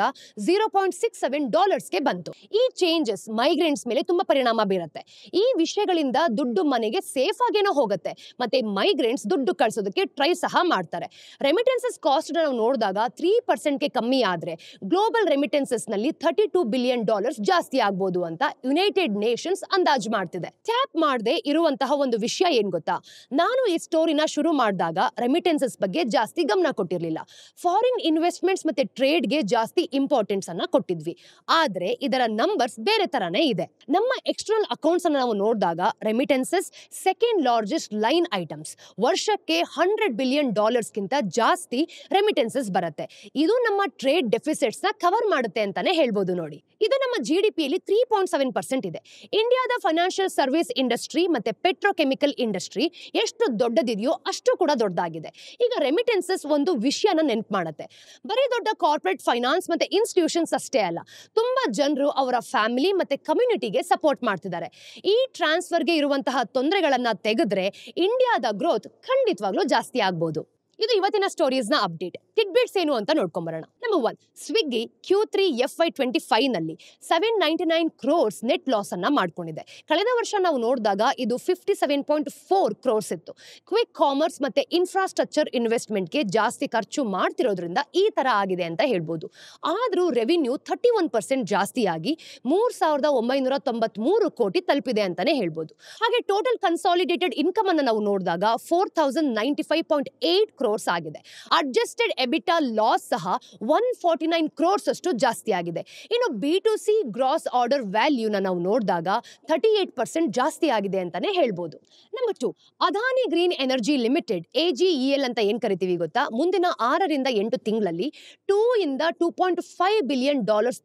$0.67 ಬಂತು. ಈ ಚೇಂಜಸ್ ಮೈಗ್ರೆಂಟ್ಸ್ ಮೇಲೆ ತುಂಬಾ ಪರಿಣಾಮ ಬೀರುತ್ತೆ. ಈ ವಿಷಯಗಳಿಂದ ದುಡ್ಡು ಮನೆಗೆ ಸೇಫ್ ಆಗೇನೋ ಹೋಗುತ್ತೆ, ಮತ್ತೆ ಮೈಗ್ರೆಂಟ್ಸ್ ದುಡ್ಡು ಕಳಿಸೋದಕ್ಕೆ ಟ್ರೈ ಸಹ ಮಾಡ್ತಾರೆ. ರೆಮಿಟೆನ್ಸಸ್ ಕಾಸ್ಟ್ ನಾವು ನೋಡಿದಾಗ 3% ಕಮ್ಮಿ ಆದ್ರೆ ಗ್ಲೋಬಲ್ ರೆಮಿಟೆನ್ಸಸ್ ನಲ್ಲಿ $32 ಬಿಲಿಯನ್ ಜಾಸ್ತಿ ಆಗ್ಬೋದು ಅಂತ ಯುನೈಟೆಡ್ ನೇಷನ್ಸ್ ಅಂದಾಜು ಮಾಡ್ತಿದೆ. ಟ್ಯಾಪ್ ಮಾಡದೆ ಇರುವಂತಹ ಒಂದು ವಿಷಯ ಏನ್ ಗೊತ್ತಾ, ನಾನು ಈ ಸ್ಟೋರಿನ ಶುರು ಮಾಡಿದಾಗ ರೆಮಿಟೆನ್ಸಸ್ ಬಗ್ಗೆ ಜಾಸ್ತಿ ಗಮನ ಕೊಟ್ಟಿರಲಿಲ್ಲ. ಫಾರಿನ್ ಇನ್ವೆಸ್ಟ್ಮೆಂಟ್ಸ್ ಮತ್ತೆ ಟ್ರೇಡ್ಗೆ ಜಾಸ್ತಿ ಇಂಪಾರ್ಟೆನ್ಸ್ ಅನ್ನ ಕೊಟ್ಟಿದ್ವಿ. ಆದ್ರೆ ಇದರ ನಂಬರ್ಸ್ ಬೇರೆ ತರಾನೇ ಇದೆ. ನಮ್ಮ ಎಕ್ಸ್ಟರ್ನಲ್ ಅಕೌಂಟ್ಸ್ ಅನ್ನ ನಾವು ನೋಡಿದಾಗ remittances second largest line items. ವರ್ಷಕ್ಕೆ $100 ಬಿಲಿಯನ್ ಗಿಂತ ಜಾಸ್ತಿ ರೆಮಿಟೆನ್ಸಸ್ ಬರುತ್ತೆ. ಇದು ನಮ್ಮ ಟ್ರೇಡ್ ಡೆಫಿಸಿಟ್ಸ್ ನ ಕವರ್ ಮಾಡುತ್ತೆ ಅಂತಾನೆ ಹೇಳ್ಬೋದು ನೋಡಿ. ಇದು ನಮ್ಮ GDP ಯಲ್ಲಿ 3.7% ಇದೆ. ಇಂಡಿಯಾದ ಫೈನಾನ್ಷಿಯಲ್ ಸರ್ವಿಸ್ ಇಂಡಸ್ಟ್ರಿ ಮತ್ತೆ ಪೆಟ್ರೋಕೆಮಿಕಲ್ ಇಂಡಸ್ಟ್ರಿ ಎಷ್ಟು ದೊಡ್ಡದಿದೆಯೋ ಅಷ್ಟು ಕೂಡ ದೊಡ್ಡದಾಗಿದೆ. ಈಗ ರೆಮಿಟೆನ್ಸಸ್ ಒಂದು ವಿಷಯನ ನೆನಪು ಮಾಡುತ್ತೆ. ಬರೀ ದೊಡ್ಡ ಕಾರ್ಪೊರೇಟ್ ಫೈನಾನ್ಸ್ ಮತ್ತೆ ಇನ್ಸ್ಟಿಟ್ಯೂಷನ್ಸ್ ಅಷ್ಟೇ ಅಲ್ಲ, ತುಂಬಾ ಜನರು ಅವರ ಫ್ಯಾಮಿಲಿ ಮತ್ತೆ ಕಮ್ಯುನಿಟಿಗೆ ಸಪೋರ್ಟ್ ಮಾಡ್ತಿದ್ದಾರೆ. ಈ ಟ್ರಾನ್ಸ್ಫರ್ಗೆ ಇರುವಂತಹ ತೊಂದರೆಗಳನ್ನ ತೆಗೆದ್ರೆ ಇಂಡಿಯಾದ ಗ್ರೋತ್ ಖಂಡಿತವಾಗ್ಲೂ ಜಾಸ್ತಿ ಆಗ್ಬೋದು. ಇದು ಇವತ್ತಿನ ಸ್ಟೋರೀಸ್ನ ಅಪ್ಡೇಟ್. ಟಿಡ್ಬಿಟ್ಸ್ ಏನು ಅಂತ ನೋಡ್ಕೊಂಬರೋಣ. ನಂಬರ್ 1, ಸ್ವಿಗ್ಗಿ Q3 FY25 ನಲ್ಲಿ 799 crores ನೆಟ್ ಲಾಸ್ ಅನ್ನ ಮಾಡ್ಕೊಂಡಿದೆ. ಕಳೆದ ವರ್ಷ ನಾವು ನೋಡಿದಾಗ ಇದು 57.4 crores ಇತ್ತು. ಕ್ವಿಕ್ ಕಾಮರ್ಸ್ ಮತ್ತೆ ಇನ್ಫ್ರಾಸ್ಟ್ರಕ್ಚರ್ ಇನ್ವೆಸ್ಟ್ಮೆಂಟ್ಗೆ ಜಾಸ್ತಿ ಖರ್ಚು ಮಾಡ್ತಿರೋದ್ರಿಂದ ಈ ತರ ಆಗಿದೆ ಅಂತ ಹೇಳ್ಬೋದು. ಆದ್ರೂ ರೆವಿನ್ಯೂ 31% ಜಾಸ್ತಿಯಾಗಿ 3,993 ಕೋಟಿ ತಲುಪಿದೆ ಅಂತಾನೆ ಹೇಳ್ಬೋದು. ಹಾಗೆ ಟೋಟಲ್ ಕನ್ಸಾಲಿಡೇಟೆಡ್ ಇನ್ಕಮ್ ಅನ್ನ ನಾವು ನೋಡಿದಾಗ 4,095.8 crores ಆಗಿದೆ. ಅಡ್ಜಸ್ಟೆಡ್ ಎಬಿಟಾ ಲಾಸ್ ಸಹ 149 crores ಅಷ್ಟು ಜಾಸ್ತಿ ಆಗಿದೆ. ಇನ್ನು B2C ಗ್ರಾಸ್ ಆರ್ಡರ್ ವ್ಯಾಲ್ಯೂನ ನಾವು ನೋಡಿದಾಗ 38% ಜಾಸ್ತಿ ಆಗಿದೆ ಅಂತಾನೆ ಹೇಳ್ಬೋದು. Number 2, Adani green energy limited AGEL ಅಂತ ಏನ್ ಕರಿತೀವಿ ಗೊತ್ತಾ, ಮುಂದಿನ 6 ರಿಂದ 8 ತಿಂಗಳಲ್ಲಿ $2.5 billion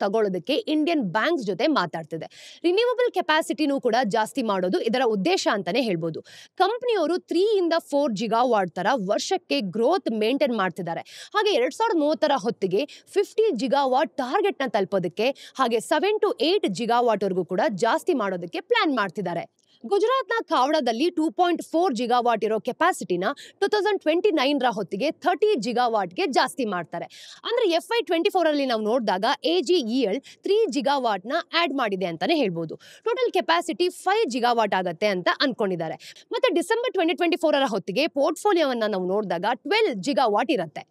ತಗೊಳ್ಳೋದಕ್ಕೆ ಇಂಡಿಯನ್ ಬ್ಯಾಂಕ್ಸ್ ಜೊತೆ ಮಾತಾಡ್ತಿದೆ. ರಿನ್ಯೂವಬಲ್ ಕೆಪಾಸಿಟಿನೂ ಕೂಡ ಜಾಸ್ತಿ ಮಾಡೋದು ಇದರ ಉದ್ದೇಶ ಅಂತಾನೆ ಹೇಳ್ಬೋದು. ಕಂಪನಿಯವರು 3 ರಿಂದ 4 ಗಿಗಾವಾಟ್ ತರ ವರ್ಷಕ್ಕೆ ಗ್ರೋತ್ ಮೇಂಟೈನ್ ಮಾಡ್ತಿದ್ದಾರೆ. ಹಾಗೆ 2030 ಹೊತ್ತಿಗೆ 50 ಗಿಗಾವಾಟ್ ಟಾರ್ಗೆಟ್ ನ ತಲುಪೋದಕ್ಕೆ, ಹಾಗೆ 7 to 8 ಗಿಗಾವಾಟ್ ವರೆಗೂ ಕೂಡ ಜಾಸ್ತಿ ಮಾಡೋದಕ್ಕೆ ಪ್ಲಾನ್ ಮಾಡ್ತಿದ್ದಾರೆ. ಗುಜರಾತ್ನ ಕಾವಡದಲ್ಲಿ 2.4 ಗಿಗಾವಾಟ್ ಇರೋ ಕೆಪಾಸಿಟಿನ 2029 ಹೊತ್ತಿಗೆ 30 ಗಿಗಾವಾಟ್ಗೆ ಜಾಸ್ತಿ ಮಾಡ್ತಾರೆ. ಅಂದ್ರೆ FY24 ಅಲ್ಲಿ ನಾವು ನೋಡಿದಾಗ AGEL 3 ಗಿಗಾವಾಟ್ ನ ಆಡ್ ಮಾಡಿದೆ ಅಂತಾನೆ ಹೇಳ್ಬೋದು. ಟೋಟಲ್ ಕೆಪಾಸಿಟಿ 5 ಗಿಗಾವಾಟ್ ಆಗತ್ತೆ ಅಂತ ಅನ್ಕೊಂಡಿದ್ದಾರೆ. ಮತ್ತೆ ಡಿಸೆಂಬರ್ 2024 ಹೊತ್ತಿಗೆ ಪೋರ್ಟ್ಫೋಲಿಯೋವನ್ನ ನಾವು ನೋಡಿದಾಗ 12 ಗಿಗಾವಾಟ್ ಇರುತ್ತೆ.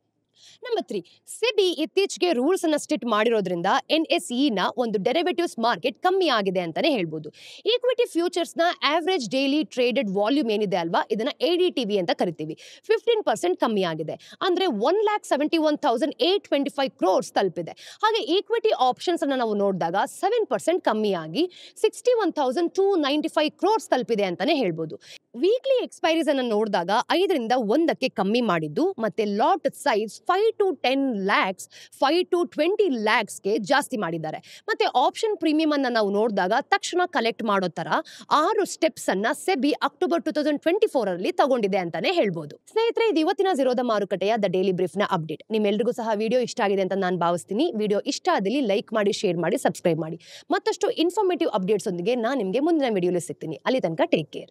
ನಂಬರ್ 3, ಸೆಬಿ ಇತ್ತೀಚೆಗೆ ರೂಲ್ಸ್ ಅನ್ನ ಸ್ಟಿಟ್ ಮಾಡಿರೋದ್ರಿಂದ NSE ನ ಒಂದು ಡೆರಿವೇಟಿವ್ಸ್ ಮಾರ್ಕೆಟ್ ಕಮ್ಮಿ ಆಗಿದೆ ಅಂತಾನೆ ಹೇಳ್ಬೋದು. ಈಕ್ವಿಟಿ ಫ್ಯೂಚರ್ಸ್ ನ ಆವರೇಜ್ ಡೈಲಿ ಟ್ರೇಡೆಡ್ ವಾಲ್ಯೂಮ್ ಏನಿದೆ ಅಲ್ವಾ, ಇದನ್ನ ADTV ಅಂತ ಕರಿತೀವಿ, 15% ಕಮ್ಮಿ ಆಗಿದೆ. ಅಂದ್ರೆ 1,71,825 crores ತಲುಪಿದೆ. ಹಾಗೆ ಈಕ್ವಿಟಿ ಆಪ್ಷನ್ಸ್ ಅನ್ನ ನಾವು ನೋಡಿದಾಗ 7% ಕಮ್ಮಿ ಆಗಿ 61,295 crores ತಲುಪಿದೆ ಅಂತಾನೆ ಹೇಳ್ಬೋದು. ವೀಕ್ಲಿ ಎಕ್ಸ್ಪೈರೀಸ್ ಅನ್ನ ನೋಡಿದಾಗ 5 ರಿಂದ 1ಕ್ಕೆ ಕಮ್ಮಿ ಮಾಡಿದ್ದು, ಮತ್ತೆ lot size 5 to 10 lakhs 5 to 20 lakhsಗೆ ಜಾಸ್ತಿ ಮಾಡಿದ್ದಾರೆ. ಮತ್ತೆ ಆಪ್ಷನ್ ಪ್ರೀಮಿಯಂ ಅನ್ನ ನಾವು ನೋಡಿದಾಗ ತಕ್ಷಣ ಕಲೆಕ್ಟ್ ಮಾಡೋ ತರ 6 ಸ್ಟೆಪ್ಸ್ ಅನ್ನ ಸೆಬಿ ಅಕ್ಟೋಬರ್ 2024 ಅಲ್ಲಿ ತಗೊಂಡಿದೆ ಅಂತಾನೆ ಹೇಳ್ಬೋದು. ಸ್ನೇಹಿತರೆ, ಇದು ಇವತ್ತಿನ ಝೀರೋದ ಮಾರುಕಟ್ಟೆಯ ದ ಡೈಲಿ ಬ್ರೀಫ್ ನ ಅಪ್ಡೇಟ್. ನಿಮ್ಮೆಲ್ಲರಿಗೂ ಸಹ ವಿಡಿಯೋ ಇಷ್ಟ ಆಗಿದೆ ಅಂತ ನಾನು ಭಾವಿಸ್ತೀನಿ. ವಿಡಿಯೋ ಇಷ್ಟ ಆದಲ್ಲಿ ಲೈಕ್ ಮಾಡಿ, ಶೇರ್ ಮಾಡಿ, ಸಬ್ಸ್ಕ್ರೈಬ್ ಮಾಡಿ. ಮತ್ತಷ್ಟು ಇನ್ಫಾರ್ಮೇಟಿವ್ ಅಪ್ಡೇಟ್ಸ್ ಒಂದಿಗೆ ನಾನು ನಿಮಗೆ ಮುಂದಿನ ವಿಡಿಯೋಲಿ ಸಿಗ್ತೀನಿ. ಅಲ್ಲಿ ತನಕ ಟೇಕ್ ಕೇರ್.